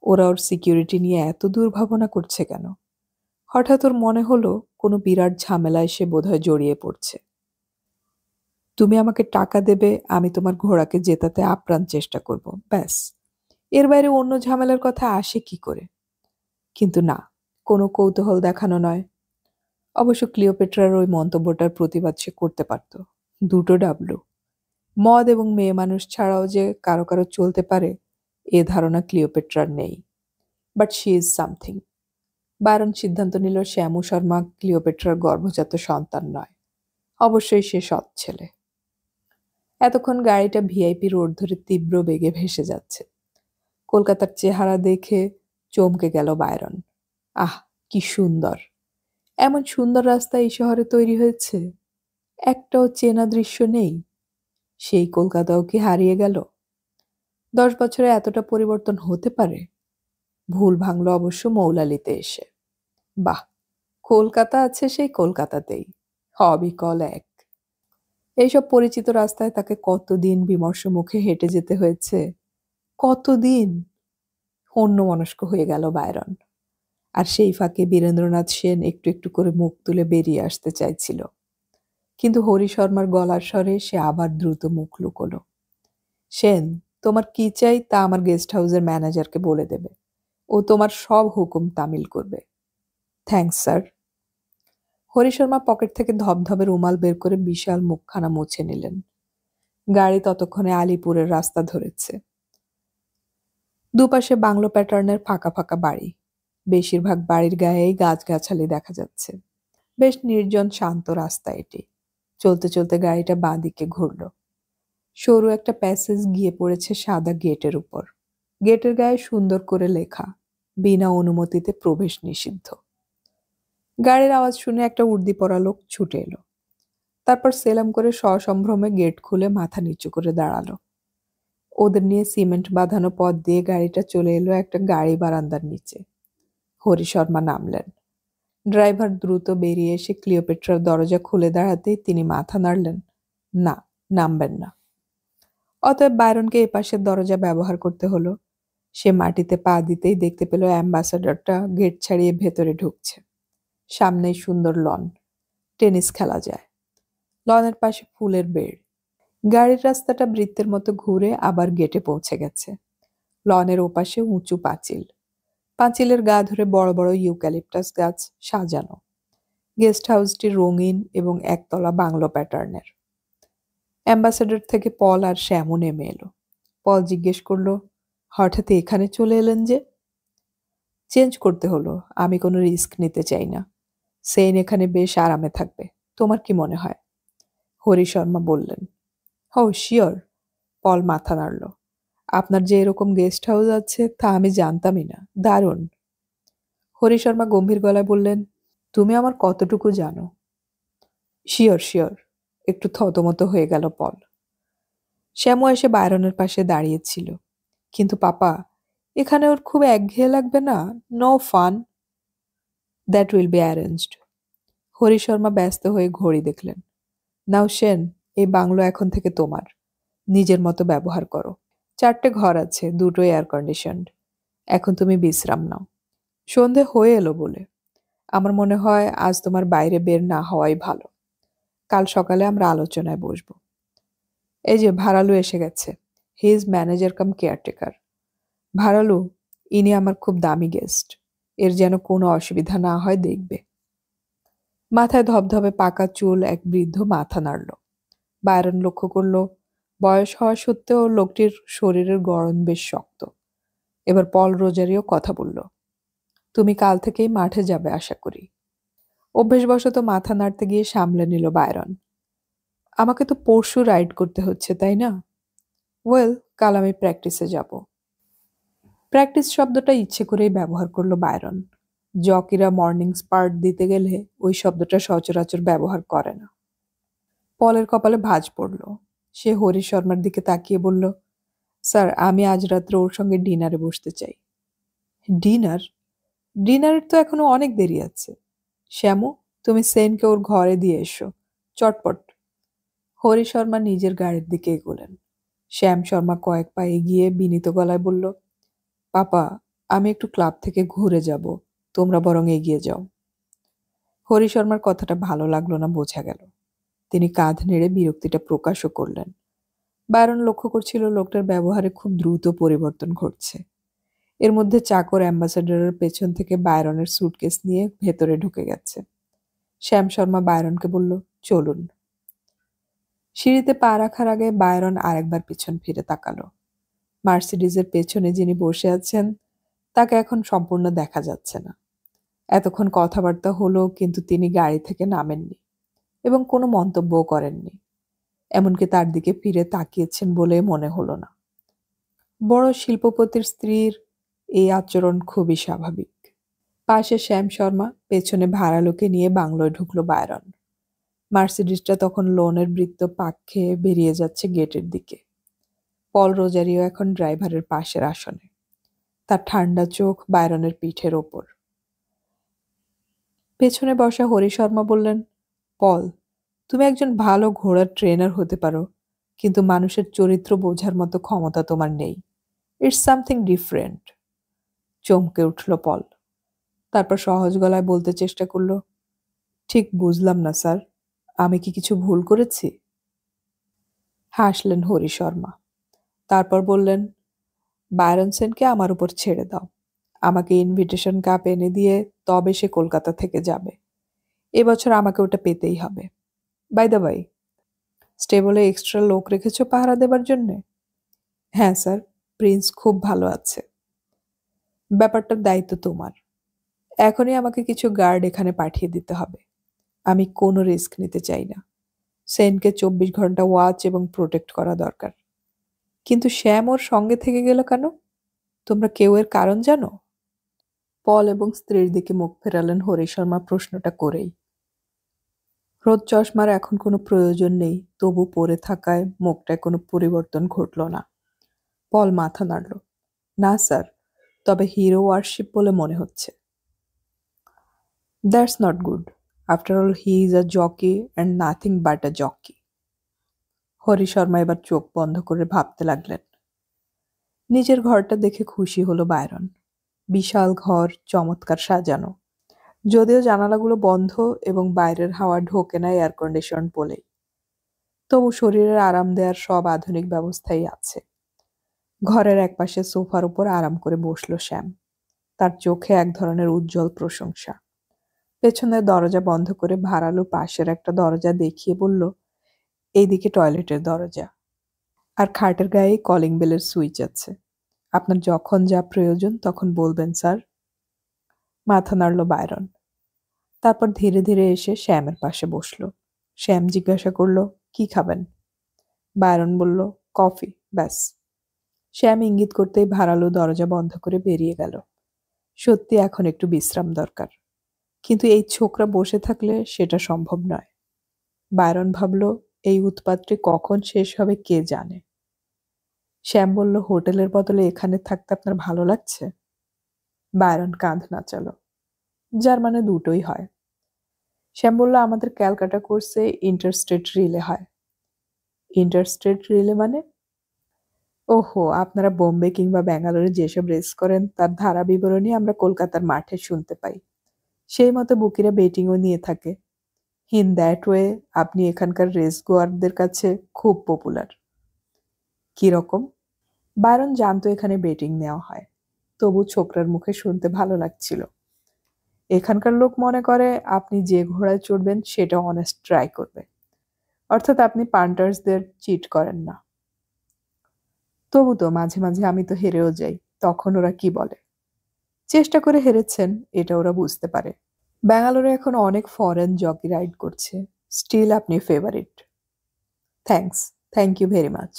ওরা ওর সিকিউরিটি নিয়ে এত দুর্ভাবনা করছে কেন? হঠাৎ ওর মনে হলো কোনো বিরাট ঝামেলায় সে বোধহয় জড়িয়ে পড়ছে। তুমি আমাকে টাকা দেবে, আমি তোমার ঘোড়াকে জেতাতে আপ্রাণ চেষ্টা করব, ব্যাস। এর বাইরে অন্য ঝামেলার কথা আসে কি করে? কিন্তু না, কোনো কৌতূহল দেখানো নয়। অবশ্য ক্লিওপেট্রার ওই মন্তব্যটার প্রতিবাদ সে করতে পারত। দুটো ডাবলু, মদ এবং মেয়ে মানুষ ছাড়াও যে কারো কারো চলতে পারে এ ধারণা ক্লিওপেট্রার নেই। But she is something. Byron সিদ্ধান্ত নিল শ্যামু শর্মা ক্লিওপেট্রার গর্ভজাত সন্তান নয়। অবশ্যই সে সৎ ছেলে। এতক্ষণ গাড়িটা ভিআইপি রোড ধরে তীব্র বেগে ভেসে যাচ্ছে। কলকাতার চেহারা দেখে চমকে গেল বায়রন। আহ, কি সুন্দর! এমন সুন্দর রাস্তা এই শহরে তৈরি হয়েছে। একটাও চেনা দৃশ্য নেই। সেই কলকাতাও কি হারিয়ে গেল? 10 বছরে এতটা পরিবর্তন হতে পারে? ভুল ভাঙল অবশ্য মৌলালিতে এসে। বাহ, কলকাতা আছে সেই কলকাতাতেই, অবিকল এক। এইসব পরিচিত রাস্তায় তাকে কতদিন বিমর্ষ মুখে হেঁটে যেতে হয়েছে, কতদিন! অন্যমনস্ক হয়ে গেল বায়রন। আর সেই ফাঁকে বীরেন্দ্রনাথ সেন একটু একটু করে মুখ তুলে বেরিয়ে আসতে চাইছিল, কিন্তু হরি শর্মার গলার স্বরে সে আবার দ্রুত মুখ লুকোলো। সেন, তোমার কি চাই তা আমার গেস্ট হাউসের ম্যানেজারকে বলে দেবে। ও তোমার সব হুকুম তামিল করবে। Thanks sir. Hari Sharma pocket থেকে ধবধবে রুমাল বের করে বিশাল মুখখানা মুছে নিলেন। গাড়ি ততক্ষণে আলিপুরের রাস্তা ধরেছে। দুপাশে বাংলো প্যাটার্নের ফাঁকা ফাঁকা বাড়ি। বেশিরভাগ বাড়ির গায়েই গাছগাছালি দেখা যাচ্ছে। বেশ নির্জন শান্ত রাস্তা এটি। চলতে চলতে গাড়িটা বাঁ দিকে ঘুরল। সরু একটা প্যাসেজ গিয়ে পড়েছে সাদা গেটের উপর। গেটের গায়ে সুন্দর করে লেখা, বিনা অনুমতিতে প্রবেশ নিষিদ্ধ। গাড়ির আওয়াজ শুনে একটা উর্দি পরা লোক ছুটে এলো। তারপর সেলাম করে সসম্ভ্রমে গেট খুলে মাথা নিচু করে দাঁড়ালো। ওদের নিয়ে সিমেন্ট বাঁধানো পথ দিয়ে গাড়িটা চলে এলো একটা গাড়ি বারান্দার নিচে। হরি শর্মা নামলেন। ড্রাইভার দ্রুত বেরিয়ে এসে ক্লিওপেট্রার দরজা খুলে দাঁড়াতেই তিনি মাথা নাড়লেন, না, নামবেন না। অতএব বায়রনকে এপাশের দরজা ব্যবহার করতে হলো। সে মাটিতে পা দিতেই দেখতে পেল অ্যাম্বাসাডরটা গেট ছাড়িয়ে ভেতরে ঢুকছে। সামনেই সুন্দর লন, টেনিস খেলা যায়। লনের পাশে ফুলের বেড়। গাড়ির রাস্তাটা বৃত্তের মতো ঘুরে আবার গেটে পৌঁছে গেছে। লনের ওপাশে উঁচু পাঁচিল। পাঁচিলের গা ধরে বড় বড় ইউক্যালিপটাস গাছ সাজানো। গেস্ট হাউসটি রঙিন এবং একতলা বাংলো প্যাটার্নের। অ্যাম্বাসেডর থেকে পল আর শ্যামু নেমে এলো। পল জিজ্ঞেস করলো, হঠাৎ এখানে চলে এলেন যে? চেঞ্জ করতে হলো, আমি কোনো রিস্ক নিতে চাই না। সেন এখানে বেশ আরামে থাকবে, তোমার কি মনে হয়? হরি শর্মা বললেন। ও শিওর। পল মাথা নাড়ল। আপনার যে এরকম গেস্ট হাউস আছে তা আমি জানতামই না, দারুণ। হরি শর্মা গম্ভীর গলায় বললেন, তুমি আমার কতটুকু জানো? শিওর শিওর, একটু থতমত হয়ে গেল পল। শ্যামু এসে বায়রনের পাশে দাঁড়িয়েছিল। কিন্তু পাপা, এখানে ওর খুব একঘেয়ে লাগবে না? No fun. That will be arranged. Hari Sharma ব্যস্ত হয়ে ঘড়ি দেখলেন। নাও সেন, এই বাংলো এখন থেকে তোমার। নিজের মতো ব্যবহার করো। 4টে ঘর আছে, দুটো এয়ার কন্ডিশনড। এখন তুমি বিশ্রাম নাও। সন্ধে হয়ে এলো বলে আমার মনে হয় আজ তোমার বাইরে বের না হওয়াই ভালো। কাল সকালে আমরা আলোচনায় বসবো। এই যে ভাড়ালু এসে গেছে। He is manager cum caretaker. Bharalu, ইনি আমার খুব দামি গেস্ট। এর যেন কোনো অসুবিধা না হয় দেখবে। মাথায় ধবধবে পাকা চুল এক বৃদ্ধ মাথা নাড়ল। বায়রন লক্ষ্য করল বয়স হওয়া সত্ত্বেও লোকটির শরীরের গড়ন বেশ শক্ত। এবার পল রোজারিও কথা বলল। তুমি কাল থেকেই মাঠে যাবে আশা করি। অভ্যেসবশত মাথা নাড়তে গিয়ে সামলে নিল বায়রন। আমাকে তো পরশু রাইড করতে হচ্ছে তাই না? ওয়েল, কাল আমি প্র্যাকটিসে যাব। প্র্যাকটিস শব্দটা ইচ্ছে করেই ব্যবহার করলো বায়রন। জকিরা মর্নিং স্পার্ট দিতে গেলে ওই শব্দটা সচরাচর ব্যবহার করে না। পলের কপালে ভাঁজ পড়ল। সে হরি শর্মার দিকে তাকিয়ে বলল, স্যার, আমি আজ রাত্রে ওর সঙ্গে ডিনারে বসতে চাই। ডিনার? ডিনারের তো এখনো অনেক দেরি আছে। শ্যামু, তুমি সেনকে ওর ঘরে দিয়ে এসো, চটপট। হরি শর্মা নিজের গাড়ির দিকে এগোলেন। শ্যাম শর্মা কয়েক পা এগিয়ে বিনীত গলায় বলল, পাপা, আমি একটু ক্লাব থেকে ঘুরে যাব, তোমরা বরং এগিয়ে যাও। হরি শর্মার কথাটা ভালো লাগলো না বোঝা গেল। তিনি কাঁধ নেড়ে বিরক্তিটা প্রকাশও করলেন। বায়রন লক্ষ্য করছিল লোকটার ব্যবহারে খুব দ্রুত পরিবর্তন ঘটছে। এর মধ্যে চাকর অ্যাম্বাসেডরের পেছন থেকে বায়রনের সুটকেস নিয়ে ভেতরে ঢুকে গেছে। শ্যাম শর্মা বায়রনকে বলল, চলুন। সিঁড়িতে পা রাখার আগে বায়রন আরেকবার পিছন ফিরে তাকালো। মার্সিডিজের পেছনে যিনি বসে আছেন তাকে এখন সম্পূর্ণ দেখা যাচ্ছে না। এতক্ষণ কথাবার্তা হলো, কিন্তু তিনি গাড়ি থেকে নামেননি এবং কোনো মন্তব্যও করেননি। এমনকি তার দিকে ফিরে তাকিয়েছেন বলে মনে হলো না। বড় শিল্পপতির স্ত্রীর এই আচরণ খুবই স্বাভাবিক। পাশে শ্যাম শর্মা, পেছনে ভাড়ালোকে নিয়ে বাংলোয় ঢুকলো বায়রন। মার্সিডিসটা তখন লোনের বৃত্ত পাক খেয়ে বেরিয়ে যাচ্ছে গেটের দিকে। পল রোজারিও এখন ড্রাইভারের পাশের আসনে, তার ঠান্ডা চোখ বায়রনের পিঠের ওপর। পেছনে বসা হরি শর্মা বললেন, পল, তুমি একজন ভালো ঘোড়ার ট্রেনার হতে পারো, কিন্তু মানুষের চরিত্র বোঝার মতো ক্ষমতা তোমার নেই। It's something different. চমকে উঠল পল। তারপর সহজ গলায় বলতে চেষ্টা করল, ঠিক বুঝলাম না স্যার, আমি কি কিছু ভুল করেছি? হাসলেন হরি শর্মা। তারপর বললেন, বায়রন সেনকে আমার উপর ছেড়ে দাও। আমাকে ইনভিটেশন কাপ এনে দিয়ে তবে সে কলকাতা থেকে যাবে। এবছর আমাকে ওটা পেতেই হবে। বাই দ্য বাই, স্টেবলে এক্সট্রা লোক রেখেছ পাহারা দেবার জন্যে? হ্যাঁ স্যার, প্রিন্স খুব ভালো আছে। ব্যাপারটার দায়িত্ব তোমার। এখনই আমাকে কিছু গার্ড এখানে পাঠিয়ে দিতে হবে। আমি কোনো রিস্ক নিতে চাই না। সেনকে 24 ঘন্টা ওয়াচ এবং প্রোটেক্ট করা দরকার। কিন্তু শ্যাম ওর সঙ্গে থেকে গেল কেন? তোমরা কেউ এর কারণ জানো? পল এবং স্ত্রীর দিকে মুখ ফেরালেন হরি শর্মা প্রশ্নটা করেই। রোদ চশমার এখন কোনো প্রয়োজন নেই, তবু পরে থাকায় মুখটায় কোনো পরিবর্তন ঘটল না। পল মাথা নাড়ল। না স্যার, তবে হিরো ওয়ারশিপ বলে মনে হচ্ছে। That's not good. After all he is a jockey and nothing but a jockey. Hari Sharma এবার চোখ বন্ধ করে ভাবতে লাগলেন। নিজের ঘরটা দেখে খুশি হলো বায়রন। বিশাল ঘর, চমৎকার সাজানো। যদিও জানালাগুলো বন্ধ এবং বাইরের হাওয়া ঢোকে না এয়ার কন্ডিশন বলেই, তবু শরীরের আরাম দেওয়ার সব আধুনিক ব্যবস্থাই আছে। ঘরের একপাশে সোফার উপর আরাম করে বসল শ্যাম। তার চোখে এক ধরনের উজ্জ্বল প্রশংসা। পেছনের দরজা বন্ধ করে ভাড়ালো পাশের একটা দরজা দেখিয়ে বলল, এইদিকে টয়লেটের দরজা। আর খাটের গায়ে কলিং বেলের সুইচ আছে। আপনার যখন যা প্রয়োজন তখন বলবেন স্যার। মাথা নাড়ল বায়রন। তারপর ধীরে ধীরে এসে শ্যামের পাশে বসল। শ্যাম জিজ্ঞাসা করল, কি খাবেন? বায়রন বলল, কফি, ব্যাস। শ্যাম ইঙ্গিত করতেই ভাড়ালো দরজা বন্ধ করে বেরিয়ে গেল। সত্যি এখন একটু বিশ্রাম দরকার, কিন্তু এই ছোকরা বসে থাকলে সেটা সম্ভব নয়। বায়রন ভাবল, এই উৎপাতটি কখন শেষ হবে কে জানে। শ্যাম বলল, হোটেলের বদলে এখানে থাকতে আপনার ভালো লাগছে? বায়রন কাঁধ নাচালো। যার মানে দুটোই হয়। শ্যাম বলল, আমাদের ক্যালকাটা কোর্সে ইন্টারস্টেট রিলে হয়। ইন্টারস্টেট রিলে মানে? ওহো, আপনারা বোম্বে কিংবা ব্যাঙ্গালোরে যেসব রেস করেন তার ধারা বিবরণী আমরা কলকাতার মাঠে শুনতে পাই। সেই মতো বুকিরা বেটিংও নিয়ে থাকে। ইন দ্যাট ওয়ে আপনি এখানকার রেস গোয়ারদের কাছে খুব পপুলার। কিরকম? বায়রন জানতো এখানে বেটিং নেওয়া হয়, তবু ছোকরার মুখে শুনতে ভালো লাগছিল। এখানকার লোক মনে করে আপনি যে ঘোড়ায় চড়বেন সেটা অনেস্ট ট্রাই করবে, অর্থাৎ আপনি পান্টার্সদের চিট করেন না। তবু তো মাঝে মাঝে আমি তো হেরেও যাই, তখন ওরা কি বলে? চেষ্টা করে হেরেছেন, এটা ওরা বুঝতে পারে। ব্যাঙ্গালোরে এখন অনেক ফরেন জকি রাইড করছে। স্টিল আপনি favourite. Thanks. Thank you very much.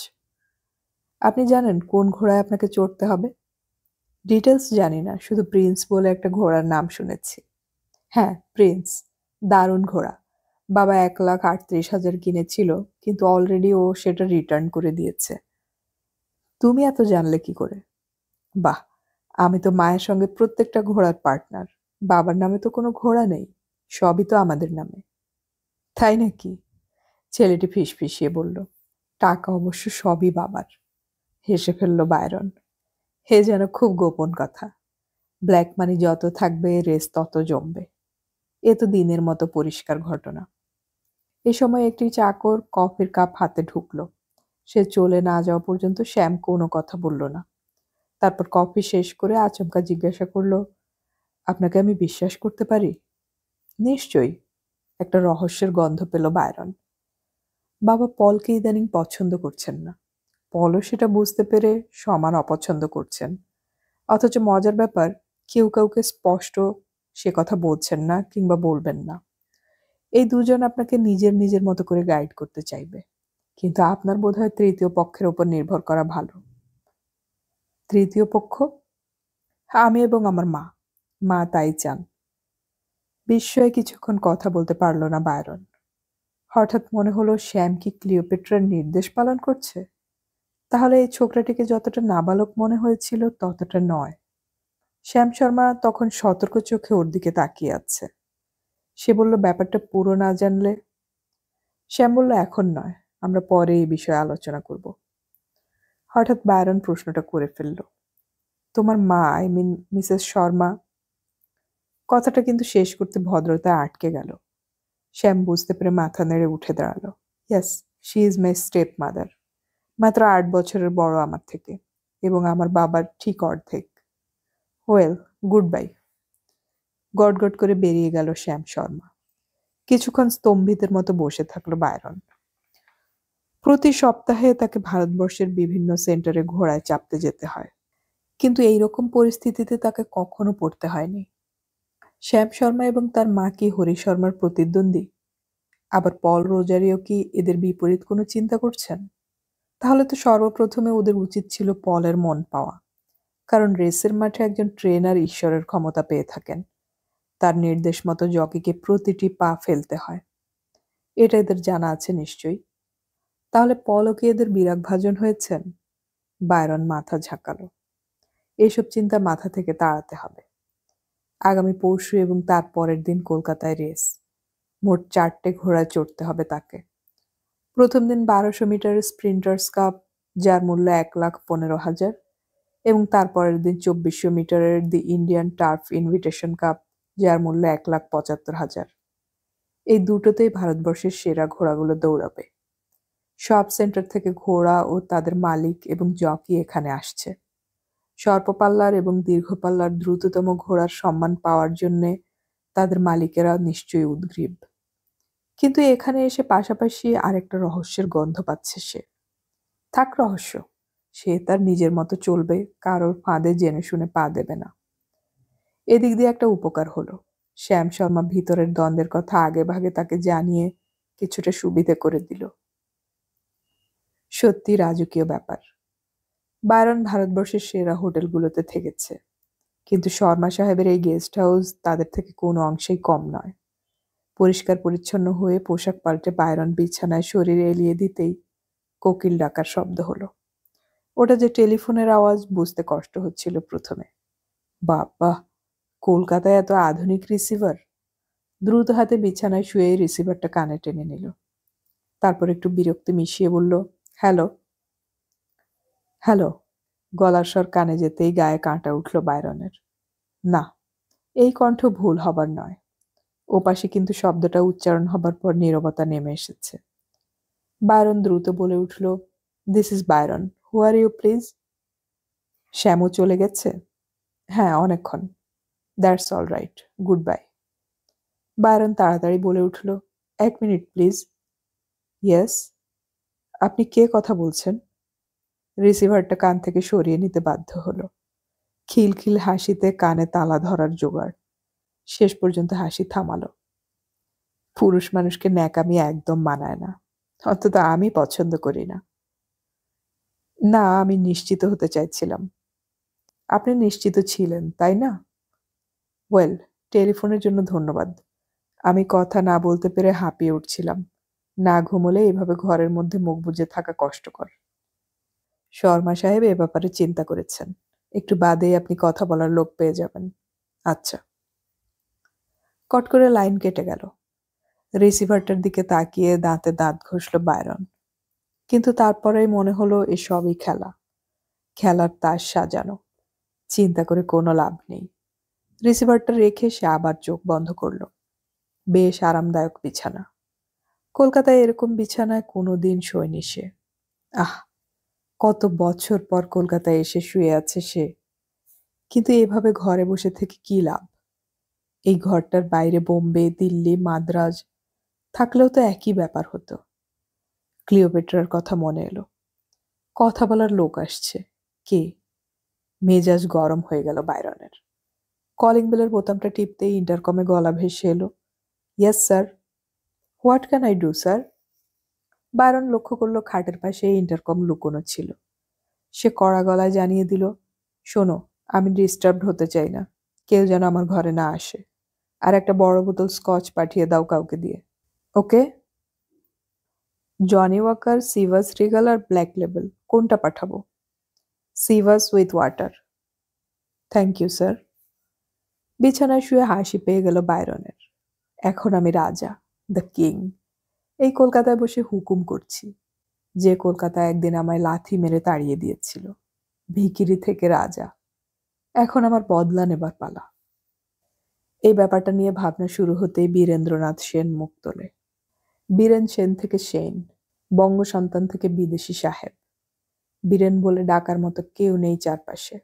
আপনি জানেন কোন ঘোড়ায় আপনাকে চড়তে হবে? ডিটেলস জানি না, শুধু প্রিন্স বলে একটা ঘোড়ার নাম শুনেছি। হ্যাঁ, প্রিন্স। দারুণ ঘোড়া। বাবা 1,38,000 কিনেছিল, কিন্তু অলরেডি ও সেটা রিটার্ন করে দিয়েছে। তুমি এত জানলে কি করে? বাহ, আমি তো মায়ের সঙ্গে প্রত্যেকটা ঘোড়ার পার্টনার। বাবার নামে তো কোনো ঘোড়া নেই, সবই তো আমাদের নামে। তাই নাকি? ছেলেটি ফিসফিসিয়ে বলল। টাকা অবশ্য সবই বাবার। হেসে ফেলল বায়রন। হে যেন খুব গোপন কথা। ব্ল্যাক মানি যত থাকবে রেস তত জমবে। এ তো দিনের মতো পরিষ্কার ঘটনা। এ সময় একটি চাকর কফির কাপ হাতে ঢুকলো। সে চলে না যাওয়া পর্যন্ত শ্যাম কোনো কথা বলল না। তারপর কফি শেষ করে আচমকা জিজ্ঞাসা করলো, আপনাকে আমি বিশ্বাস করতে পারি? নিশ্চয়ই। একটা রহস্যের গন্ধ পেল বায়রন। বাবা পলকে ইদানিং পছন্দ করছেন না। পলও সেটা বুঝতে পেরে সমান অপছন্দ করছেন। অথচ মজার ব্যাপার, কেউ কাউকে স্পষ্ট সে কথা বলছেন না কিংবা বলবেন না। এই দুজন আপনাকে নিজের নিজের মতো করে গাইড করতে চাইবে, কিন্তু আপনার বোধহয় তৃতীয় পক্ষের উপর নির্ভর করা ভালো। তৃতীয় পক্ষ? আমি এবং আমার মা। মা তাই চান। বিস্ময়ে কিছুক্ষণ কথা বলতে পারল না বায়রন। হঠাৎ মনে হলো শ্যাম কি ক্লিওপেট্রার নির্দেশ পালন করছে? তাহলে এই ছোকরাটিকে যতটা নাবালক মনে হয়েছিল ততটা নয়। শ্যাম শর্মা তখন সতর্ক চোখে ওর দিকে তাকিয়ে আছে। সে বলল, ব্যাপারটা পুরো না জানলে? শ্যাম বলল, এখন নয়, আমরা পরে এই বিষয়ে আলোচনা করব। হঠাৎ বায়রন প্রশ্নটা করে ফেলল, তোমার মা, আই মিন মিসেস শর্মা? কথাটা কিন্তু শেষ করতে ভদ্রতায় আটকে গেল। শ্যাম বুঝতে পেরে মাথা নেড়ে উঠে দাঁড়ালো। Yes, she is my step mother. মাত্র 8 বছরের বড় আমার থেকে, এবং আমার বাবার ঠিক অর্ধেক। Well, good bye. গটগট করে বেরিয়ে গেল শ্যাম শর্মা। কিছুক্ষণ স্তম্ভিতের মতো বসে থাকলো বায়রন। প্রতি সপ্তাহে তাকে ভারতবর্ষের বিভিন্ন সেন্টারে ঘোড়ায় চাপতে যেতে হয়, কিন্তু এইরকম পরিস্থিতিতে তাকে কখনো পড়তে হয়নি। শ্যাম শর্মা এবং তার মা কি হরি শর্মার প্রতিদ্বন্দ্বী? আবার পল রোজারিও কি এদের বিপরীত কোনো চিন্তা করছেন? তাহলে তো সর্বপ্রথমে ওদের উচিত ছিল পলের মন পাওয়া, কারণ রেসের মাঠে একজন ট্রেনার ঈশ্বরের ক্ষমতা পেয়ে থাকেন। তার নির্দেশ মতো জকিকে প্রতিটি পা ফেলতে হয়। এটা এদের জানা আছে নিশ্চয়ই। তাহলে পলও কি এদের বিরাগভাজন হয়েছেন? বায়রন মাথা ঝাঁকালো। এইসব চিন্তা মাথা থেকে তাড়াতে হবে। আগামী পরশু এবং তার পরের দিন কলকাতায় রেস। মোট 4টে ঘোড়ায় চড়তে হবে তাকে। প্রথম দিন 1200 মিটারের স্প্রিন্টার্স কাপ, যার মূল্য 1,15,000, এবং তারপরের দিন 2400 মিটারের the Indian turf invitation cup, যার মূল্য 1,75,000। এই দুটোতেই ভারতবর্ষের সেরা ঘোড়াগুলো দৌড়াবে। সব সেন্টার থেকে ঘোড়া ও তাদের মালিক এবং জকি এখানে আসছে। স্বল্প পাল্লার এবং দীর্ঘ পাল্লার দ্রুততম ঘোড়ার সম্মান পাওয়ার জন্যে তাদের মালিকেরা নিশ্চয়ই উদগ্রীব। কিন্তু এখানে এসে পাশাপাশি আরেকটা রহস্যের গন্ধ পাচ্ছে সে। থাক রহস্য, সে তার নিজের মতো চলবে, কারোর ফাঁদে জেনে শুনে পা দেবে না। এদিক দিয়ে একটা উপকার হলো, শ্যাম শর্মা ভিতরের দ্বন্দ্বের কথা আগে ভাগে তাকে জানিয়ে কিছুটা সুবিধে করে দিল। সত্যি রাজকীয় ব্যাপার। বায়রন ভারতবর্ষের সেরা হোটেলগুলোতে থেকেছে, কিন্তু শর্মা সাহেবের এই গেস্ট হাউস তাদের থেকে কোনো অংশেই কম নয়। পরিষ্কার পরিচ্ছন্ন হয়ে পোশাক পাল্টে বায়রন বিছানায় শরীর এলিয়ে দিতেই কোকিল ডাকার শব্দ হলো। ওটা যে টেলিফোনের আওয়াজ বুঝতে কষ্ট হচ্ছিল প্রথমে। বাবা, কলকাতায় এত আধুনিক রিসিভার! দ্রুত হাতে বিছানায় শুয়ে রিসিভারটা কানে টেনে নিল। তারপর একটু বিরক্তি মিশিয়ে বলল, হ্যালো। হ্যালো। গলার স্বর কানে যেতেই গায়ে কাঁটা উঠল বায়রনের। না, এই কণ্ঠ ভুল হবার নয়। ওপাশে কিন্তু শব্দটা উচ্চারণ হবার পর নীরবতা নেমে এসেছে। বায়রন দ্রুত বলে উঠল, this is Byron. Who are you please? শ্যামও চলে গেছে? হ্যাঁ, অনেকক্ষণ। That's all right, goodbye. Byron তাড়াতাড়ি বলে উঠল, 1 মিনিট প্লিজ। ইয়েস। আপনি কে কথা বলছেন? রিসিভারটা কান থেকে সরিয়ে নিতে বাধ্য হলো। খিলখিল হাসিতে কানে তালা ধরার জোগাড়। শেষ পর্যন্ত হাসি থামালো। পুরুষ মানুষকে ন্যাকামি একদম মানায় না, অন্তত আমি পছন্দ করি না। না, আমি নিশ্চিত হতে চাইছিলাম। আপনি নিশ্চিত ছিলেন, তাই না? ওয়েল, টেলিফোনের জন্য ধন্যবাদ। আমি কথা না বলতে পেরে হাঁপিয়ে উঠছিলাম। না ঘুমোলে এভাবে ঘরের মধ্যে মুখ বুজে থাকা কষ্টকর। শর্মা সাহেব এ ব্যাপারে চিন্তা করেছেন। একটু বাদেই আপনি কথা বলার লোক পেয়ে যাবেন। আচ্ছা। কট করে লাইন কেটে গেল। রিসিভারটার দিকে তাকিয়ে দাঁতে দাঁত ঘষল বায়রন। কিন্তু তারপরেই মনে হলো এসবই খেলা। খেলার তাস সাজানো। চিন্তা করে কোনো লাভ নেই। রিসিভারটা রেখে সে আবার চোখ বন্ধ করল। বেশ আরামদায়ক বিছানা। কলকাতায় এরকম বিছানায় কোনোদিন শোয়নি সে। আহ, কত বছর পর কলকাতায় এসে শুয়ে আছে সে। কিন্তু এভাবে ঘরে বসে থেকে কি লাভ? এই ঘরটার বাইরে বোম্বে, দিল্লি, মাদ্রাজ থাকলেও তো একই ব্যাপার হতো। ক্লিওপেট্রার কথা মনে এলো। কথা বলার লোক আসছে। কে? মেজাজ গরম হয়ে গেল বায়রনের। কলিং বেলের বোতামটা টিপতেই ইন্টারকমে গলা ভেসে এলো, yes sir. What can I do sir? Byron লক্ষ্য করলো খাটের পাশে ইন্টারকম লুকোনো ছিল। সে কড়া গলায় জানিয়ে দিল, শোনো, আমি ডিস্টার্বড হতে চাই না। কেউ যেন আমার ঘরে না আসে। আর একটা বড় বোতল স্কচ পাঠিয়ে দাও কাউকে দিয়ে। Okay? Johnnie Walker, Chivas Regal আর ব্ল্যাক লেবেল কোনটা পাঠাবো? Chivas with water. Thank you sir. বিছানায় শুয়ে হাসি পেয়ে গেল বায়রনের। এখন আমি রাজা, দ্য কিং। এই কলকাতায় বসে হুকুম করছি। যে কলকাতায় একদিন আমায় লাথি মেরে তাড়িয়ে দিয়েছিল। ভিখিরি থেকে রাজা। এখন আমার বদলা নেবার পালা। এই ব্যাপারটা নিয়ে ভাবনা শুরু হতেই বীরেন্দ্রনাথ সেন মুখ তোলে। বীরেন সেন থেকে সেন, বঙ্গ সন্তান থেকে বিদেশি সাহেব। বীরেন বলে ডাকার মতো কেউ নেই চারপাশে।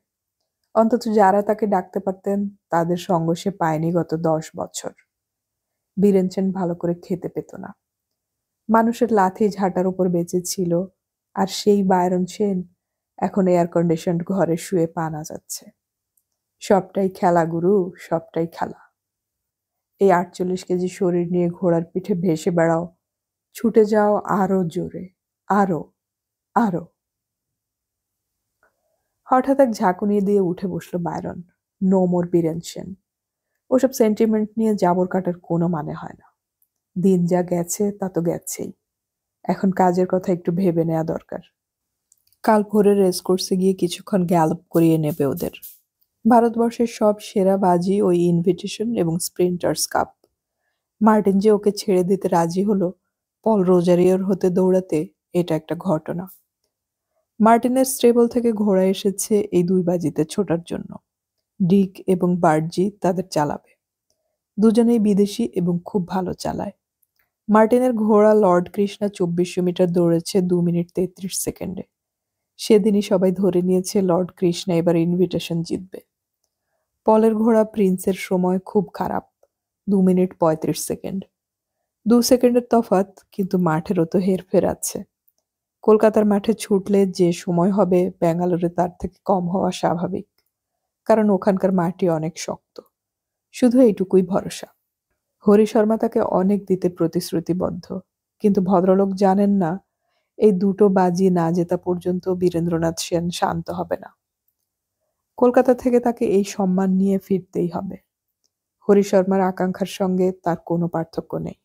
অন্তত যারা তাকে ডাকতে পারতেন তাদের সঙ্গ সে পায়নি গত 10 বছর। বীরেন সেন ভালো করে খেতে পেত না। মানুষের লাথি ঝাঁটার উপর বেঁচে ছিল, আর সেই বায়রন সেন এখন এয়ার কন্ডিশনড ঘরে শুয়ে পানা যাচ্ছে। সবটাই খেলা গুরু, সবটাই খেলা। এই 48 কেজি শরীর নিয়ে ঘোড়ার পিঠে ভেসে বেড়াও, ছুটে যাও আরো জোরে, আরো, আরো। হঠাৎ এক ঝাঁকুনি দিয়ে উঠে বসলো Byron. No more Biren Sen. ওসব সেন্টিমেন্ট নিয়ে জাবর কাটার কোনো মানে হয় না। দিন যা গেছে তা তো গেছেই। এখন কাজের কথা একটু ভেবে নেওয়া দরকার। কাল ভোরে রেস কোর্সে গিয়ে কিছুক্ষণ গ্যালপ করিয়ে নেবে ওদের। ভারতবর্ষের সব সেরা বাজি ওই ইনভিটেশন এবং স্প্রিন্টার্স কাপ। মার্টিন যে ওকে ছেড়ে দিতে রাজি হলো পল রোজারিওর হতে দৌড়াতে, এটা একটা ঘটনা। মার্টিনের স্টেবল থেকে ঘোড়া এসেছে এই 2 বাজিতে ছোটার জন্য। ডিক এবং বার্জি তাদের চালাবে। দুজনেই বিদেশি এবং খুব ভালো চালায়। মার্টিনের ঘোড়া লর্ড কৃষ্ণা 2400 মিটার দৌড়েছে 2 মিনিট 33 সেকেন্ডে। সেদিনই সবাই ধরে নিয়েছে লর্ড কৃষ্ণা এবার ইনভিটেশন জিতবে। পলের ঘোড়া প্রিন্সের সময় খুব খারাপ, 2 মিনিট 35 সেকেন্ড। 2 সেকেন্ডের তফাৎ, কিন্তু মাঠেরও তো হেরফের আছে। কলকাতার মাঠে ছুটলে যে সময় হবে ব্যাঙ্গালোরে তার থেকে কম হওয়া স্বাভাবিক, কারণ ওখানকার মাটি অনেক শক্ত। শুধু এইটুকুই ভরসা। হরি শর্মা তাকে অনেক দিতে প্রতিশ্রুতিবদ্ধ, কিন্তু ভদ্রলোক জানেন না এই দুটো বাজি না জেতা পর্যন্ত বীরেন্দ্রনাথ সেন শান্ত হবে না। কলকাতা থেকে তাকে এই সম্মান নিয়ে ফিরতেই হবে। হরি শর্মার আকাঙ্ক্ষার সঙ্গে তার কোনো পার্থক্য নেই।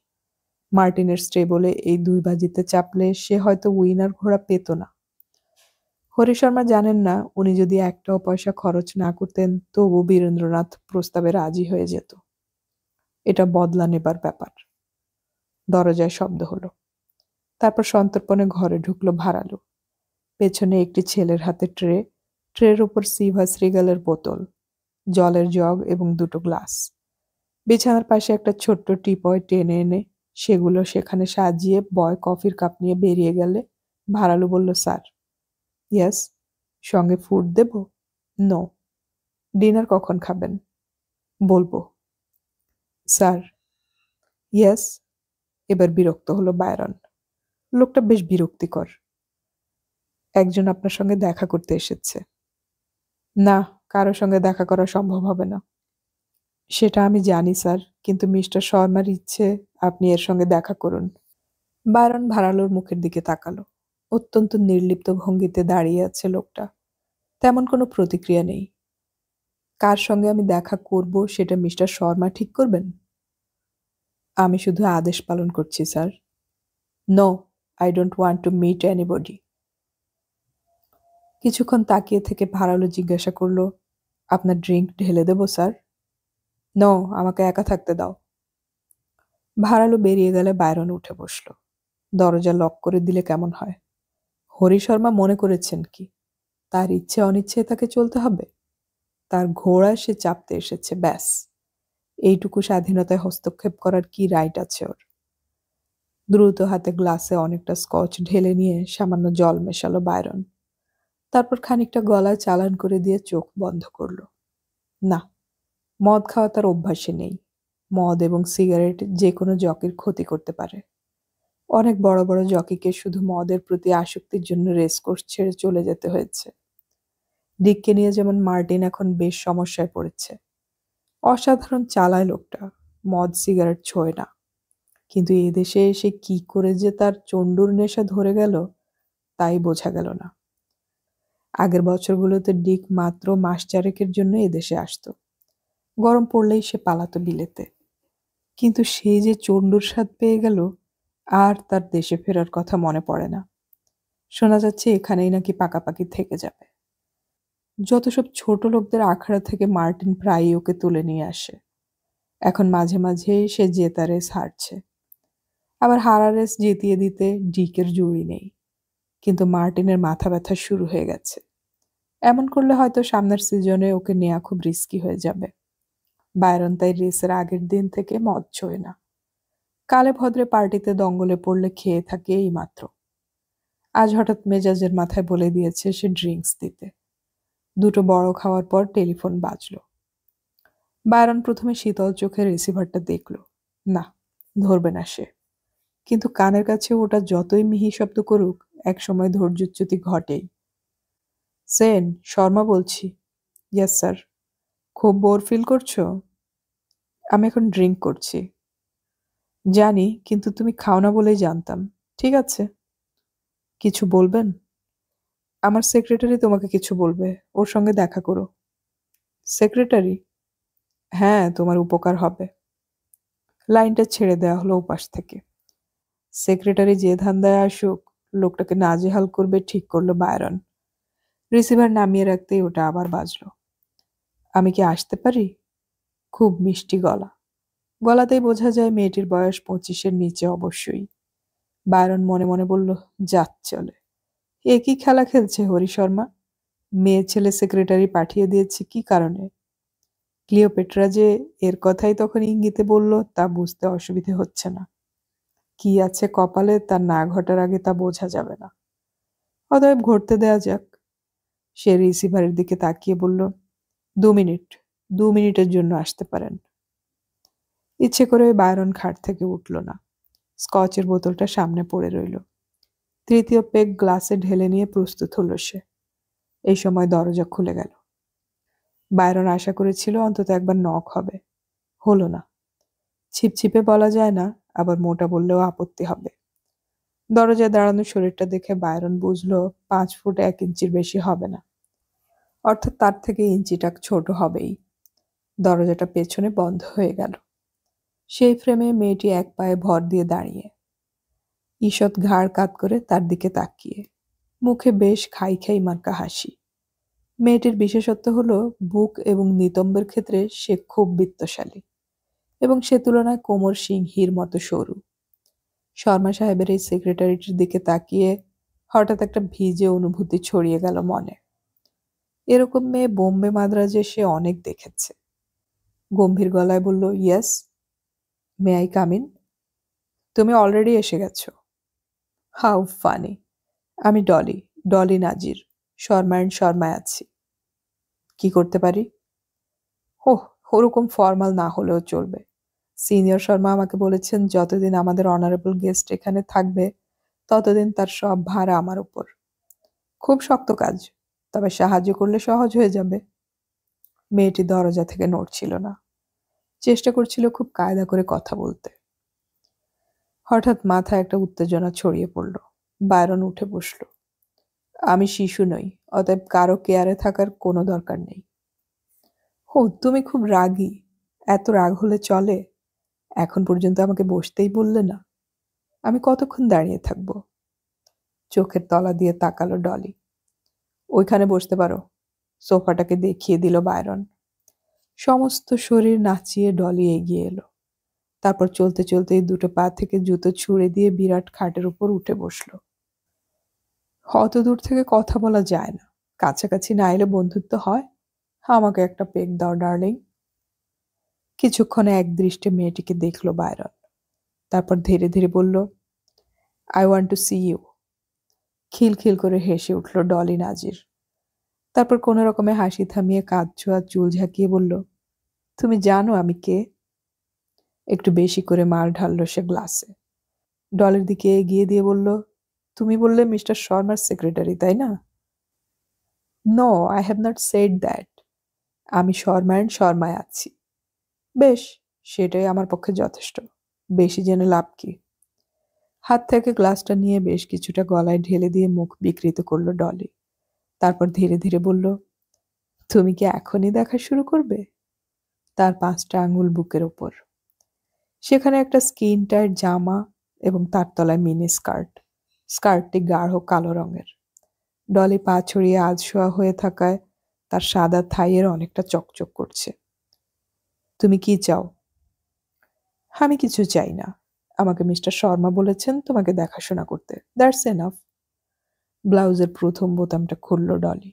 মার্টিনের স্টেবলে এই 2 বাজিতে চাপলে সে হয়তো উইনার ঘোড়া পেত না। হরি শর্মা জানেন না উনি যদি একটাও পয়সা খরচ না করতেন তবু বীরেন্দ্রনাথ প্রস্তাবে রাজি হয়ে যেত। এটা বদলা নেবার ব্যাপার। দরজায় শব্দ হলো। তারপর সন্তর্পণে ঘরে ঢুকলো ভাড়ালু। পেছনে একটি ছেলের হাতে ট্রে, ট্রের উপর সিভাস রিগালের বোতল, জলের জগ এবং 2টো গ্লাস। বিছানার পাশে একটা ছোট্ট টিপয় টেনে এনে সেগুলো সেখানে সাজিয়ে বয় কফির কাপ নিয়ে বেরিয়ে গেলে ভাড়ালু বলল, স্যার। ইয়েস। সঙ্গে ফুড দেব? নো। ডিনার কখন খাবেন? বলবো স্যার। ইয়েস। এবার বিরক্ত হলো বায়রন। লোকটা বেশ বিরক্তিকর। একজন আপনার সঙ্গে দেখা করতে এসেছে। না, কারো সঙ্গে দেখা করা সম্ভব হবে না। সেটা আমি জানি স্যার, কিন্তু মিস্টার শর্মার ইচ্ছে আপনি এর সঙ্গে দেখা করুন। বায়রন ভারালোর মুখের দিকে তাকালো। অত্যন্ত নির্লিপ্ত ভঙ্গিতে দাঁড়িয়ে আছে লোকটা। তেমন কোনো প্রতিক্রিয়া নেই। কার সঙ্গে আমি দেখা করব সেটা মিস্টার শর্মা ঠিক করবেন। আমি শুধু আদেশ পালন করছি sir. No, I don't want to meet anybody. কিছুক্ষণ তাকিয়ে থেকে ভারালো জিজ্ঞাসা করলো, আপনার ড্রিঙ্ক ঢেলে দেবো স্যার? নো, আমাকে একা থাকতে দাও। ভারালো বেরিয়ে গেলে বায়রন উঠে বসল। দরজা লক করে দিলে কেমন হয়? হরি শর্মা মনে করেছেন কি তার ইচ্ছে অনিচ্ছে তাকে চলতে হবে? তার ঘোড়ায় সে চাপতে এসেছে, ব্যাস। এইটুকু স্বাধীনতায় হস্তক্ষেপ করার কি রাইট আছে ওর? দ্রুত হাতে গ্লাসে অনেকটা স্কচ ঢেলে নিয়ে সামান্য জল মেশালো বায়রন। তারপর খানিকটা গলায় চালান করে দিয়ে চোখ বন্ধ করল। না, মদ খাওয়া তার অভ্যাসে নেই। মদ এবং সিগারেট যে কোনো জকির ক্ষতি করতে পারে। অনেক বড় বড় জকিকে শুধু মদের প্রতি আসক্তির জন্য রেসকোর্স ছেড়ে চলে যেতে হয়েছে। ডিককে নিয়ে যেমন মার্টিন এখন বেশ সমস্যায় পড়েছে। অসাধারণ চালায় লোকটা, মদ সিগারেট ছোঁয় না। কিন্তু এদেশে এসে কি করে যে তার চণ্ডুর নেশা ধরে গেল তাই বোঝা গেল না। আগের বছরগুলোতে ডিক মাত্র মাস চারেকের জন্য এদেশে আসতো। গরম পড়লেই সে পালাতো বিলেতে। কিন্তু সে যে চণ্ডুর স্বাদ পেয়ে গেল, আর তার দেশে ফেরার কথা মনে পড়ে না। শোনা যাচ্ছে এখানেই নাকি পাকাপাকি থেকে যাবে। যত সব ছোট লোকদের আখড়া থেকে মার্টিন প্রায়ই ওকে তুলে নিয়ে আসে। এখন মাঝে মাঝে সে জেতা রেস হারছে। আবার হারা রেস জিতিয়ে দিতে ডিকের জুড়ি নেই। কিন্তু মার্টিনের মাথা ব্যথা শুরু হয়ে গেছে। এমন করলে হয়তো সামনের সিজনে ওকে নেওয়া খুব রিস্কি হয়ে যাবে। বায়রন তাই রেসের আগের দিন থেকে মদ ছোঁয় না। কালে ভদ্রে পার্টিতে দঙ্গলে পড়লে খেয়ে থাকে এই মাত্র। আজ হঠাৎ মেজাজের মাথায় বলে দিয়েছে সে ড্রিঙ্কস দিতে। দুটো বড় খাওয়ার পর টেলিফোন বাজলো। বায়রন প্রথমে শীতল চোখে রিসিভারটা দেখল। না, ধরবে না সে। কিন্তু কানের কাছে ওটা যতই মিহি শব্দ করুক, একসময় ধৈর্যচ্যুতি ঘটেই। সেন, শর্মা বলছি। Yes sir. খুব বোর ফিল করছো? আমি এখন ড্রিঙ্ক করছি। জানি, কিন্তু তুমি খাও না বলেই জানতাম। ঠিক আছে। কিছু বলবেন? আমার সেক্রেটারি তোমাকে কিছু বলবে। ওর সঙ্গে দেখা করো। সেক্রেটারি? হ্যাঁ, তোমার উপকার হবে। লাইনটা ছেড়ে দেওয়া হলো ওপাশ থেকে। সেক্রেটারি যে ধান্দায় আসুক, লোকটাকে নাজেহাল করবে ঠিক করলো বায়রন। রিসিভার নামিয়ে রাখতেই ওটা আবার বাজলো। আমি কি আসতে পারি? খুব মিষ্টি গলা। গলাতেই বোঝা যায় মেয়েটির বয়স 25-এর নিচে অবশ্যই। বায়রন মনে মনে বলল, যাক চলে। এ কি খেলা খেলছে হরি শর্মা? মেয়ে ছেলে সেক্রেটারি পাঠিয়ে দিয়েছে কি কারণে? ক্লিওপেট্রা যে এর কথাই তখন ইঙ্গিতে বলল তা বুঝতে অসুবিধে হচ্ছে না। কি আছে কপালে তা না ঘটার আগে তা বোঝা যাবে না। অতএব ঘটতে দেয়া যাক। সে রিসিভারের দিকে তাকিয়ে বলল, 2 মিনিট। 2 মিনিটের জন্য আসতে পারেন। ইচ্ছে করে বায়রন খাট থেকে উঠল না। স্কচের বোতলটা সামনে পড়ে রইল। তৃতীয় পেগ গ্লাসে ঢেলে নিয়ে প্রস্তুত হলো সে। এই সময় দরজা খুলে গেল। বায়রন আশা করেছিল অন্তত একবার নক হবে। হলো না। ছিপছিপে বলা যায় না, আবার মোটা বললেও আপত্তি হবে। দরজায় দাঁড়ানো শরীরটা দেখে বায়রন বুঝল 5 ফুট 1 ইঞ্চির বেশি হবে না। অর্থাৎ তার থেকে ইঞ্চিটা ছোট হবেই। দরজাটা পেছনে বন্ধ হয়ে গেল। সেই ফ্রেমে মেয়েটি এক পায়ে ভর দিয়ে দাঁড়িয়ে, ঈষৎ ঘাড় কাত করে তার দিকে তাকিয়ে। মুখে বেশ খাই খাই মার্কা হাসি। মেয়েটির বিশেষত্ব হলো বুক এবং নিতম্বের ক্ষেত্রে সে খুব বিত্তশালী এবং সে তুলনায় কোমর সিংহীর মতো সরু। শর্মা সাহেবের এই সেক্রেটারিটির দিকে তাকিয়ে হঠাৎ একটা ভিজে অনুভূতি ছড়িয়ে গেল মনে। এরকম মেয়ে বোম্বে মাদ্রাজে সে অনেক দেখেছে। গম্ভীর গলায় বলল, yes. May I come in? তুমি অলরেডি এসে গেছো। How funny. আমি ডলি, ডলি নাজির। শর্মা অ্যান্ড শর্মায় আছি। কি করতে পারি? ওহ, ওরকম ফর্মাল না হলেও চলবে। সিনিয়র শর্মা আমাকে বলেছেন যতদিন আমাদের অনারেবল গেস্ট এখানে থাকবে ততদিন তার সব ভাড়া আমার উপর। খুব শক্ত কাজ, তবে সাহায্য করলে সহজ হয়ে যাবে। মেয়েটি দরজা থেকে নড়ছিল না, চেষ্টা করছিল খুব কায়দা করে কথা বলতে। হঠাৎ মাথায় একটা উত্তেজনা ছড়িয়ে পড়ল। বায়রন উঠে বসল। আমি শিশু নই, অতএব কারো কেয়ারে থাকার কোনো দরকার নেই। ও, তুমি খুব রাগী। এত রাগ হলে চলে? এখন পর্যন্ত আমাকে বসতেই বললে না। আমি কতক্ষণ দাঁড়িয়ে থাকবো? চোখের তলা দিয়ে তাকালো ডলি। ওইখানে বসতে পারো। সোফাটাকে দেখিয়ে দিল বায়রন। সমস্ত শরীর নাচিয়ে ডলি এগিয়ে এলো। তারপর চলতে চলতেই দুটো পা থেকে জুতো ছুঁড়ে দিয়ে বিরাট খাটের উপর উঠে বসলো। অত দূর থেকে কথা বলা যায় না, কাছাকাছি না এলে বন্ধুত্ব হয়? আমাকে একটা পেক দাও ডার্লিং। কিছুক্ষণে এক দৃষ্টে মেয়েটিকে দেখলো বায়রন। তারপর ধীরে ধীরে বলল, I want to see you. খিলখিল করে হেসে উঠল ডলি নাজির। তারপর কোনো রকমে হাসি থামিয়ে কাঁধ ছোঁয়া চুল ঝাঁকিয়ে বলল, তুমি জানো আমি কে? একটু বেশি করে মাল ঢাললো সে গ্লাসে। ডলের দিকে এগিয়ে দিয়ে বলল, তুমি বললে মিস্টার শর্মার সেক্রেটারি, তাই না? No, I have not said that. আমি শর্মা অ্যান্ড শর্মায় আছি। বেশ, সেটাই আমার পক্ষে যথেষ্ট। বেশি জেনে লাভ কি? হাত থেকে গ্লাসটা নিয়ে বেশ কিছুটা গলায় ঢেলে দিয়ে মুখ বিকৃত করলো ডলি। তারপর ধীরে ধীরে বলল, তুমি কি এখনই দেখা শুরু করবে? তার 5টা আঙুল বুকের ওপর। সেখানে একটা স্কিন টাইট জামা এবং তার তলায় মিনি স্কার্ট। স্কার্টটি গাঢ় কালো রঙের। ডলি পা ছড়িয়ে আধশোয়া হয়ে থাকায় তার সাদা থাইয়ের অনেকটা চকচক করছে। তুমি কি চাও? আমি কিছু চাই না। আমাকে মিস্টার শর্মা বলেছেন তোমাকে দেখাশোনা করতে। That's enough. ব্লাউজের প্রথম বোতামটা খুলল Dolly.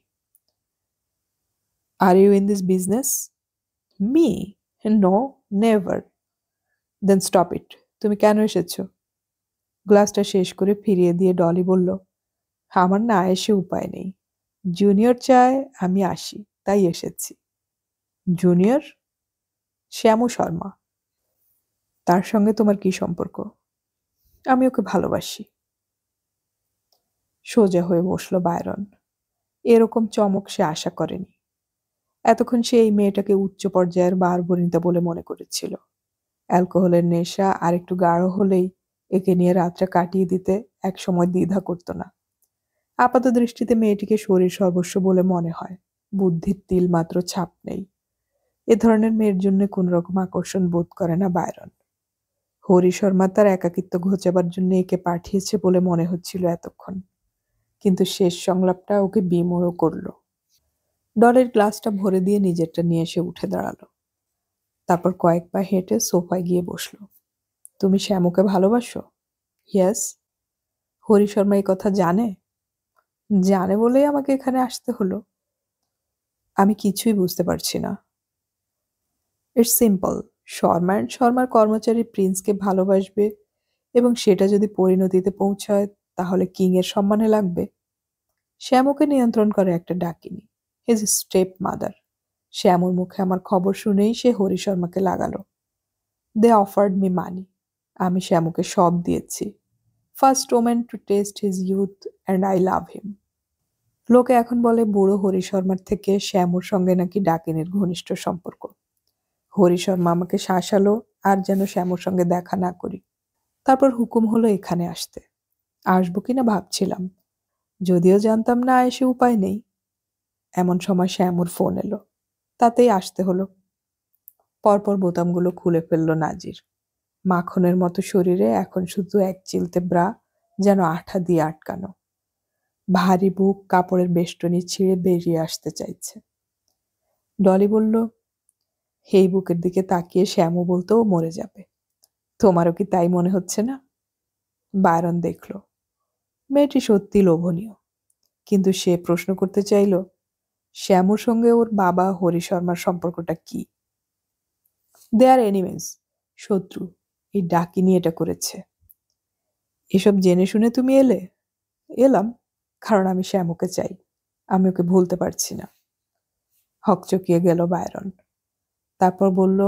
Are you in this business? Me? No, never. Then stop it. তুমি কেন এসেছো? গ্লাসটা শেষ করে ফিরিয়ে দিয়ে ডলি বলল, আমার না এসে উপায় নেই। জুনিয়র চায় আমি আসি, তাই এসেছি। জুনিয়র? শ্যামু শর্মা। তার সঙ্গে তোমার কি সম্পর্ক? আমি ওকে ভালোবাসি। সোজা হয়ে বসলো বায়রন। এরকম চমক সে আশা করেনি। এতক্ষণ সে এই মেয়েটাকে উচ্চ পর্যায়ের বারবনিতা বলে মনে করেছিল। অ্যালকোহলের নেশা আর একটু গাঢ় হলেই একে নিয়ে রাতটা কাটিয়ে দিতে একসময় দ্বিধা করত না। আপাত দৃষ্টিতে মেয়েটিকে শরীর সর্বস্ব বলে মনে হয়, বুদ্ধির তিল মাত্র ছাপ নেই। এ ধরনের মেয়ের জন্য কোন রকম আকর্ষণ বোধ করে না বায়রন। হরি শর্মা তার একাকিত্ব ঘোচাবার জন্য একে পাঠিয়েছে বলে মনে হচ্ছিল এতক্ষণ, কিন্তু শেষ সংলাপটা ওকে বিমূঢ় করল। ডলের গ্লাসটা ভরে দিয়ে নিজেরটা নিয়ে এসে উঠে দাঁড়ালো। তারপর কয়েক পা হেঁটে সোফায় গিয়ে বসলো। তুমি শ্যামুকে ভালোবাসো? ইয়েস। হরি শর্মা এই কথা জানে? জানে বলেই আমাকে এখানে আসতে হলো। আমি কিছুই বুঝতে পারছি না। It's simple. শর্মা অ্যান্ড শর্মার কর্মচারী প্রিন্সকে ভালোবাসবে এবং সেটা যদি পরিণতিতে পৌঁছায় তাহলে কিং এর সম্মানে লাগবে। শ্যামুকে নিয়ন্ত্রণ করে একটা ডাকিনী, হিজ স্টেপ মাদার। শ্যামুর মুখে আমার খবর শুনেই সে হরি শর্মাকে লাগালো। They offered me money. আমি শ্যামুকে সব দিয়েছি। First woman to taste his youth and I love him. লোকে এখন বলে বুড়ো হরি শর্মার থেকে শ্যামুর সঙ্গে নাকি ডাকিনীর ঘনিষ্ঠ সম্পর্ক। হরি শর্মা আমাকে শাসালো আর যেন শ্যামুর সঙ্গে দেখা না করি। তারপর হুকুম হলো এখানে আসতে। আসবো কিনা ভাবছিলাম, যদিও জানতাম না এসে উপায় নেই। এমন সময় শ্যামুর ফোন এলো, তাতেই আসতে হলো। পরপর বোতামগুলো খুলে ফেলল নাজির। মাখনের মতো শরীরে এখন শুধু এক চিলতে ব্রা, যেন আঠা দিয়ে আটকানো। ভারী বুক কাপড়ের বেষ্টনী ছিঁড়ে বেরিয়ে আসতে চাইছে। ডলি বলল, এই বুকের দিকে তাকিয়ে শ্যামু বলতেও মরে যাবে। তোমারও কি তাই মনে হচ্ছে না? বায়রন দেখল মেয়েটি সত্যি লোভনীয়, কিন্তু সে প্রশ্ন করতে চাইল, শ্যামুর সঙ্গে ওর বাবা হরি শর্মার সম্পর্কটা কি? দে আর এনিমিজ, শত্রু। এই ডাকিনী এটা করেছে। এসব জেনে শুনে তুমি এলে? এলাম, কারণ আমি শ্যামুকে চাই। আমি ওকে ভুলতে পারছি না। হকচকিয়ে গেল বায়রন। তারপর বলল,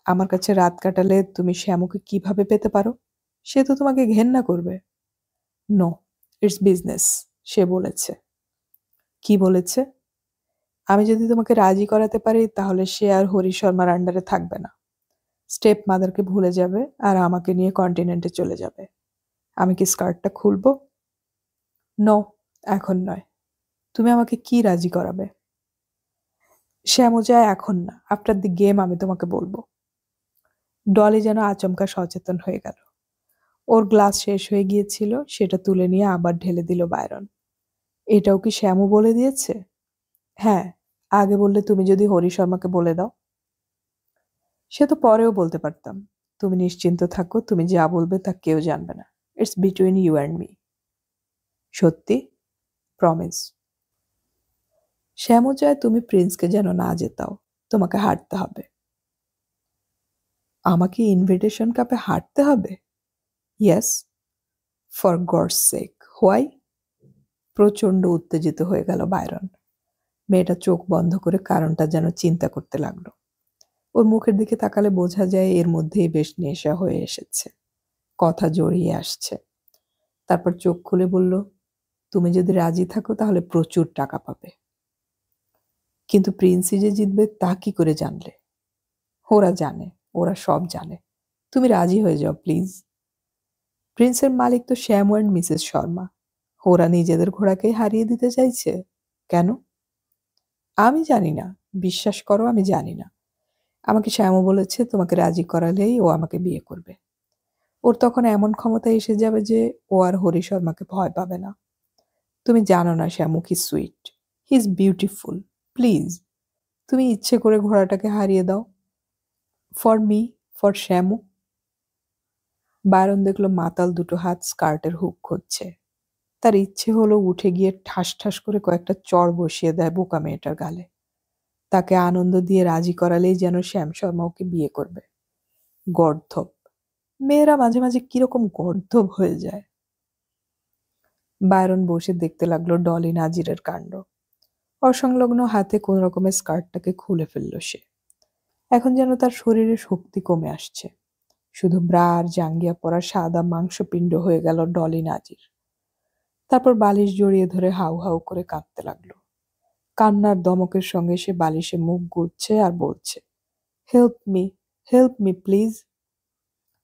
আমার কাছে রাত কাটালে তুমি শ্যামুকে কিভাবে পেতে পারো? সে তো তোমাকে ঘেন্না করবে। নো, ইটস বিজনেস, সে বলেছে। কি বলেছে? আমি যদি তোমাকে রাজি করাতে পারি তাহলে সে আর হরি শর্মার আন্ডারে থাকবে না। স্টেপ মাদারকে ভুলে যাবে আর আমাকে নিয়ে কন্টিনেন্টে চলে যাবে। আমি কি স্কার্টটা খুলবো? নো, এখন নয়। তুমি আমাকে কি রাজি করাবে? শ্যামু যায় এখন না, আফটার দি গেম আমি তোমাকে বলবো। ডলি যেন আচমকা সচেতন হয়ে গেল। ওর গ্লাস শেষ হয়ে গিয়েছিল, সেটা তুলে নিয়ে আবার ঢেলে দিল বায়রন। এটাও কি শ্যামু বলে দিয়েছে? হ্যাঁ, আগে বললে তুমি যদি হরি শর্মাকে বলে দাও। সে তো পরেও বলতে পারতাম। তুমি নিশ্চিন্ত থাকো, তুমি যা বলবে তা কেউ জানবে না। It's between you and me. সত্যি? প্রমিস। শ্যামু চায় তুমি প্রিন্সকে যেন না জেতাও, তোমাকে হারতে হবে। আমাকে ইনভিটেশন কাপে হারতে হবে? Yes, for gods sec. Why? প্রচণ্ড উত্তেজিত হয়ে গেল বায়রন। মেয়েটা চোখ বন্ধ করে কারণটা যেন চিন্তা করতে লাগলো। ওর মুখের দিকে তাকালে বোঝা যায় এর মধ্যেই বেশ নেশা হয়ে এসেছে, কথা জড়িয়ে আসছে। তারপর চোখ খুলে বলল, তুমি যদি রাজি থাকো তাহলে প্রচুর টাকা পাবে। কিন্তু প্রিন্সি যে জিতবে তা কি করে জানলে? ওরা জানে, ওরা সব জানে। তুমি রাজি হয়ে যাও প্লিজ। প্রিন্সের মালিক তো শ্যাম অ্যান্ড মিসেস শর্মা। ওরা নিজেদের ঘোড়াকেই হারিয়ে দিতে চাইছে কেন? আমি জানি না, বিশ্বাস করো আমি জানি না। আমাকে শ্যামও বলেছে তোমাকে রাজি করালেই ও আমাকে বিয়ে করবে। ওর তখন এমন ক্ষমতা এসে যাবে যে ও আর হরি শর্মাকে ভয় পাবে না। তুমি জানো না শ্যামু কি sweet. He is beautiful. Please, তুমি ইচ্ছে করে ঘোড়াটাকে হারিয়ে দাও। For me, for Shyamu. Byron দেখলো মাতাল দুটো হাত স্কার্টের হুক খুঁজছে। তার ইচ্ছে হলো উঠে গিয়ে ঠাস ঠাস করে কয়েকটা চড় বসিয়ে দেয় বোকা মেয়েটার গালে। তাকে আনন্দ দিয়ে রাজি করালেই যেন শ্যাম শর্মা ওকে বিয়ে করবে। গর্ধব। মেয়েরা মাঝে মাঝে কিরকম গর্ধব হয়ে যায়। বায়রন বসে দেখতে লাগলো ডলি নাজিরের কাণ্ড। অসংলগ্ন হাতে কোন রকমের স্কার্টটাকে খুলে ফেলল সে। এখন যেন তার শরীরে শক্তি কমে আসছে। শুধু ব্রা আর জাঙ্গিয়া পরা সাদা মাংসপিণ্ড হয়ে গেল ডলি নাজির। তারপর বালিশ জড়িয়ে ধরে হাউ হাউ করে কাঁদতে লাগলো। কান্নার দমকের সঙ্গে সে বালিশে মুখ গুজছে আর বলছে, help me, help me please.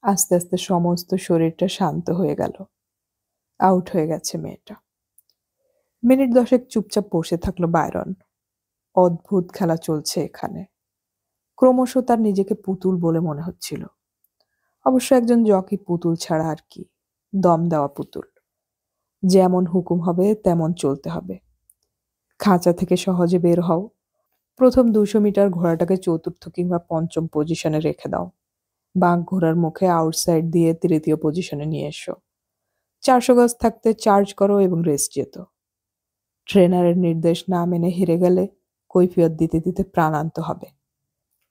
আস্তে আস্তে সমস্ত শরীরটা শান্ত হয়ে গেল। আউট হয়ে গেছে মেয়েটা। মিনিট 10 চুপচাপ বসে থাকলো বায়রন। অদ্ভুত খেলা চলছে এখানে। ক্রমশ তার নিজেকে পুতুল বলে মনে হচ্ছিল। অবশ্য একজন জকি পুতুল ছাড়া আর কি, দম দেওয়া পুতুল। যেমন হুকুম হবে তেমন চলতে হবে। খাঁচা থেকে সহজে বের হও। প্রথম 200 মিটার ঘোড়াটাকে চতুর্থ কিংবা পঞ্চম পজিশনে রেখে দাও। বাঁক ঘোড়ার মুখে আউটসাইড দিয়ে তৃতীয় পজিশনে নিয়ে এসো। 400 গজ থাকতে চার্জ করো এবং রেস্ট যেত। ট্রেনারের নির্দেশ না মেনে হেরে গেলে কৈফিয়ত দিতে দিতে প্রাণ আনতে হবে।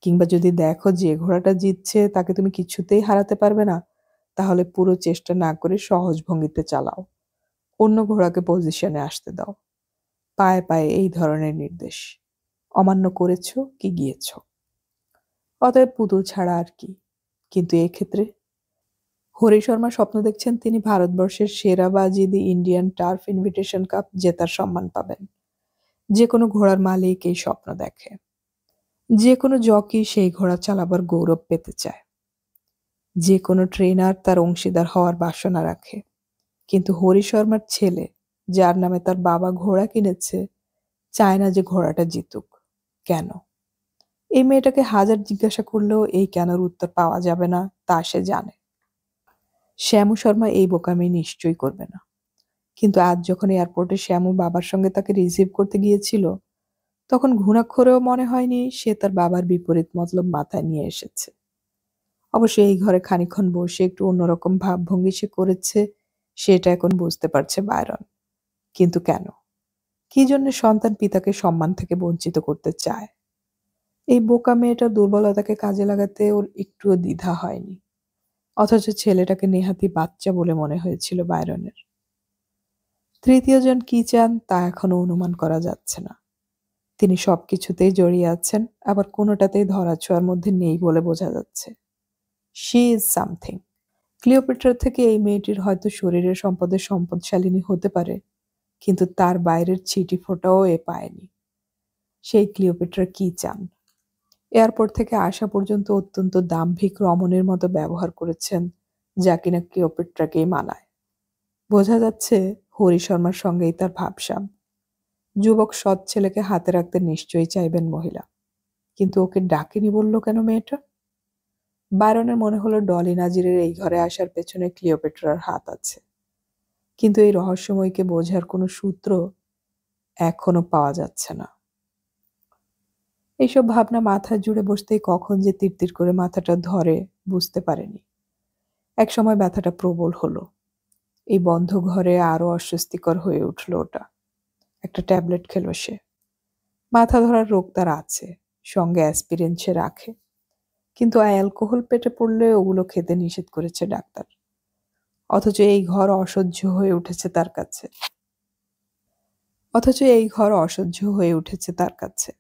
কিংবা যদি দেখো যে ঘোড়াটা জিতছে তাকে তুমি কিছুতেই হারাতে পারবে না, তাহলে পুরো চেষ্টা না করে সহজ ভঙ্গিতে চালাও। অন্য ঘোড়াকে পজিশনে আসতে দাও। পায়ে পায়ে এই ধরনের নির্দেশ। অমান্য করেছো কি গিয়েছো। অতএব পুতুল ছাড়া আর কি। কিন্তু এক্ষেত্রে হরি শর্মা স্বপ্ন দেখছেন তিনি ভারতবর্ষের সেরা বাজি the Indian turf invitation cup জেতার সম্মান পাবেন। যে কোনো ঘোড়ার মালিক এই স্বপ্ন দেখে। যে কোনো জকি সেই ঘোড়া চালাবার গৌরব পেতে চায়। যে কোনো ট্রেনার তার অংশীদার হওয়ার বাসনা রাখে। কিন্তু হরি শর্মার ছেলে, যার নামে তার বাবা ঘোড়া কিনেছে, চায় না যে ঘোড়াটা জিতুক। কেন? এই মেয়েটাকে হাজার জিজ্ঞাসা করলেও এই কেনর উত্তর পাওয়া যাবে না তা সে জানে। শ্যামু শর্মা এই বোকামি নিশ্চয়ই করবে না। কিন্তু আজ যখন এয়ারপোর্টে শ্যামু বাবার সঙ্গে তাকে রিসিভ করতে গিয়েছিল, তখন ঘুণাক্ষরেও মনে হয়নি সে তার বাবার বিপরীত মতলব মাথায় নিয়ে এসেছে। অবশ্য এই ঘরে খানিকক্ষণ বসে একটু অন্যরকম ভাবভঙ্গি সে করেছে, সেটা এখন বুঝতে পারছে বায়রন। কিন্তু কেন? কি জন্য সন্তান পিতাকে সম্মান থেকে বঞ্চিত করতে চায়? এই বোকা মেয়েটার দুর্বলতাকে কাজে লাগাতে ওর একটুও দ্বিধা হয়নি। অথচ ছেলেটাকে নেহাতি বাচ্চা বলে মনে হয়েছিল বায়রনের। তৃতীয় জন কি চান তা এখনো অনুমান করা যাচ্ছে না। তিনি সবকিছুতেই জড়িয়ে আছেন, আবার কোনোটাতেই ধরাছোঁয়ার মধ্যে নেই বলে বোঝা যাচ্ছে। She is something. ক্লিওপেট্রার থেকে এই মেয়েটির হয়তো শরীরের সম্পদের সম্পদশালিনী হতে পারে, কিন্তু তার বাইরের ছিটি ফোঁটাও এ পায়নি। সেই ক্লিওপেট্রা কি চান? এয়ারপোর্ট থেকে আসা পর্যন্ত অত্যন্ত দাম্ভিক রমণীর মতো ব্যবহার করেছেন, যা কিনা ক্লিওপেট্রাকেই মানায়। বোঝা যাচ্ছে হরি শর্মার সঙ্গেই তার ভাবসাব। যুবক সৎ ছেলেকে হাতে রাখতে নিশ্চয়ই চাইবেন মহিলা, কিন্তু ওকে ডাকেনি বলল কেন মেয়েটা? বায়রনের মনে হলো ডলি নাজিরের এই ঘরে আসার পেছনে ক্লিওপেট্রার হাত আছে, কিন্তু এই রহস্যময়কে বোঝার কোনো সূত্র এখনো পাওয়া যাচ্ছে না। এইসব ভাবনা মাথা জুড়ে বসতেই কখন যে তিরতির করে মাথাটা ধরে বুঝতে পারেনি। একসময় ব্যথাটা প্রবল হলো। এই বন্ধ ঘরে আরো অস্বস্তিকর হয়ে উঠল ওটা। একটা ট্যাবলেট খেলো সে। মাথা ধরার রোগ তার আছে, সঙ্গে অ্যাসপিরিন সে রাখে, কিন্তু অ্যালকোহল পেটে পড়লে ওগুলো খেতে নিষেধ করেছে ডাক্তার। অথচ এই ঘর অসহ্য হয়ে উঠেছে তার কাছে।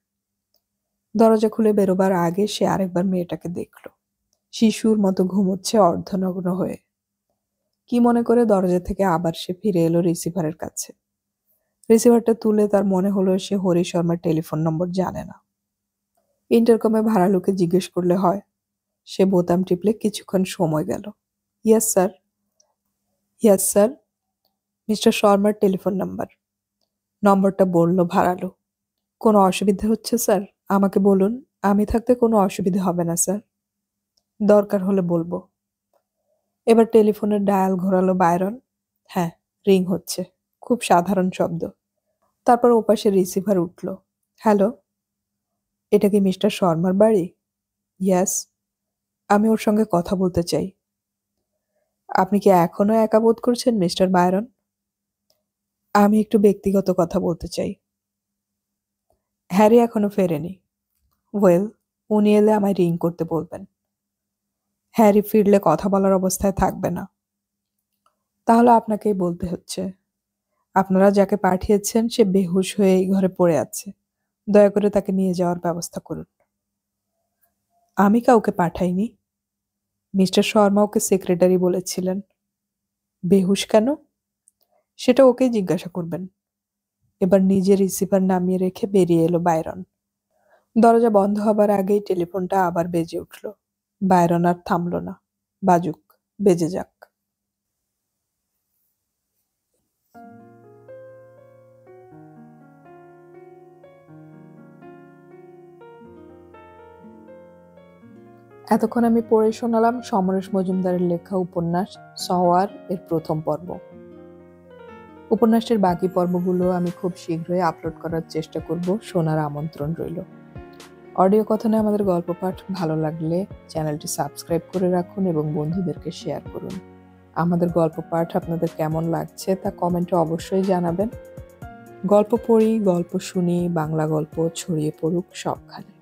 দরজা খুলে বেরোবার আগে সে আরেকবার মেয়েটাকে দেখল। শিশুর মতো ঘুমোচ্ছে অর্ধনগ্ন হয়ে। কি মনে করে দরজা থেকে আবার সে ফিরে এলো রিসিভারের কাছে। রিসিভারটা তুলে তার মনে হলো সে হরি শর্মার টেলিফোন নম্বর জানে না। ইন্টারকমে ভাড়া লোকে জিজ্ঞেস করলে হয়। সে বোতাম টিপলে কিছুক্ষণ সময় গেল। ইয়েস স্যার, মিস্টার শর্মার টেলিফোন নাম্বার। নম্বরটা বলল ভাড়ালো। কোনো অসুবিধা হচ্ছে স্যার? আমাকে বলুন, আমি থাকতে কোনো অসুবিধা হবে না স্যার। দরকার হলে বলবো। এবার টেলিফোনের ডায়াল ঘোরালো বায়রন। হ্যাঁ, রিং হচ্ছে। খুব সাধারণ শব্দ। তারপর ওপাশে রিসিভার উঠল। হ্যালো, এটা কি মিস্টার শর্মার বাড়ি? ইয়াস, আমি ওর সঙ্গে কথা বলতে চাই। আপনি কি এখনো একা বোধ করছেন মিস্টার বায়রন? আমি একটু ব্যক্তিগত কথা বলতে চাই। হ্যারি এখনো ফেরেনি। ওয়েল, উনি এলে আমায় রিং করতে বলবেন। হ্যারি ফিরলে কথা বলার অবস্থায় থাকবে না। তাহলে আপনাকেই বলতে হচ্ছে। আপনারা যাকে পাঠিয়েছেন সে বেহুশ হয়ে এই ঘরে পড়ে আছে। দয়া করে তাকে নিয়ে যাওয়ার ব্যবস্থা করুন। আমি কাউকে পাঠাইনি। মিস্টার শর্মা ওকে সেক্রেটারি বলেছিলেন। বেহুশ কেন? সেটা ওকেই জিজ্ঞাসা করবেন। এবার নিজে রিসিভার নামিয়ে রেখে বেরিয়ে এলো বায়রন। দরজা বন্ধ হবার আগেই টেলিফোনটা আবার বেজে উঠল। বায়রন আর থামল না। বাজুক, বেজে যাক। এতক্ষণ আমি পড়ে শোনালাম সমরেশ মজুমদারের লেখা উপন্যাস সওয়ার এর প্রথম পর্ব। উপন্যাসের বাকি পর্বগুলো আমি খুব শীঘ্রই আপলোড করার চেষ্টা করব, শোনার আমন্ত্রণ রইল। অডিও কথনে আমাদের গল্প পাঠ ভালো লাগলে চ্যানেলটি সাবস্ক্রাইব করে রাখুন এবং বন্ধুদেরকে শেয়ার করুন। আমাদের গল্প পাঠ আপনাদের কেমন লাগছে তা কমেন্টে অবশ্যই জানাবেন। গল্প পড়ি, গল্প শুনি, বাংলা গল্প ছড়িয়ে পড়ুক সবখানে।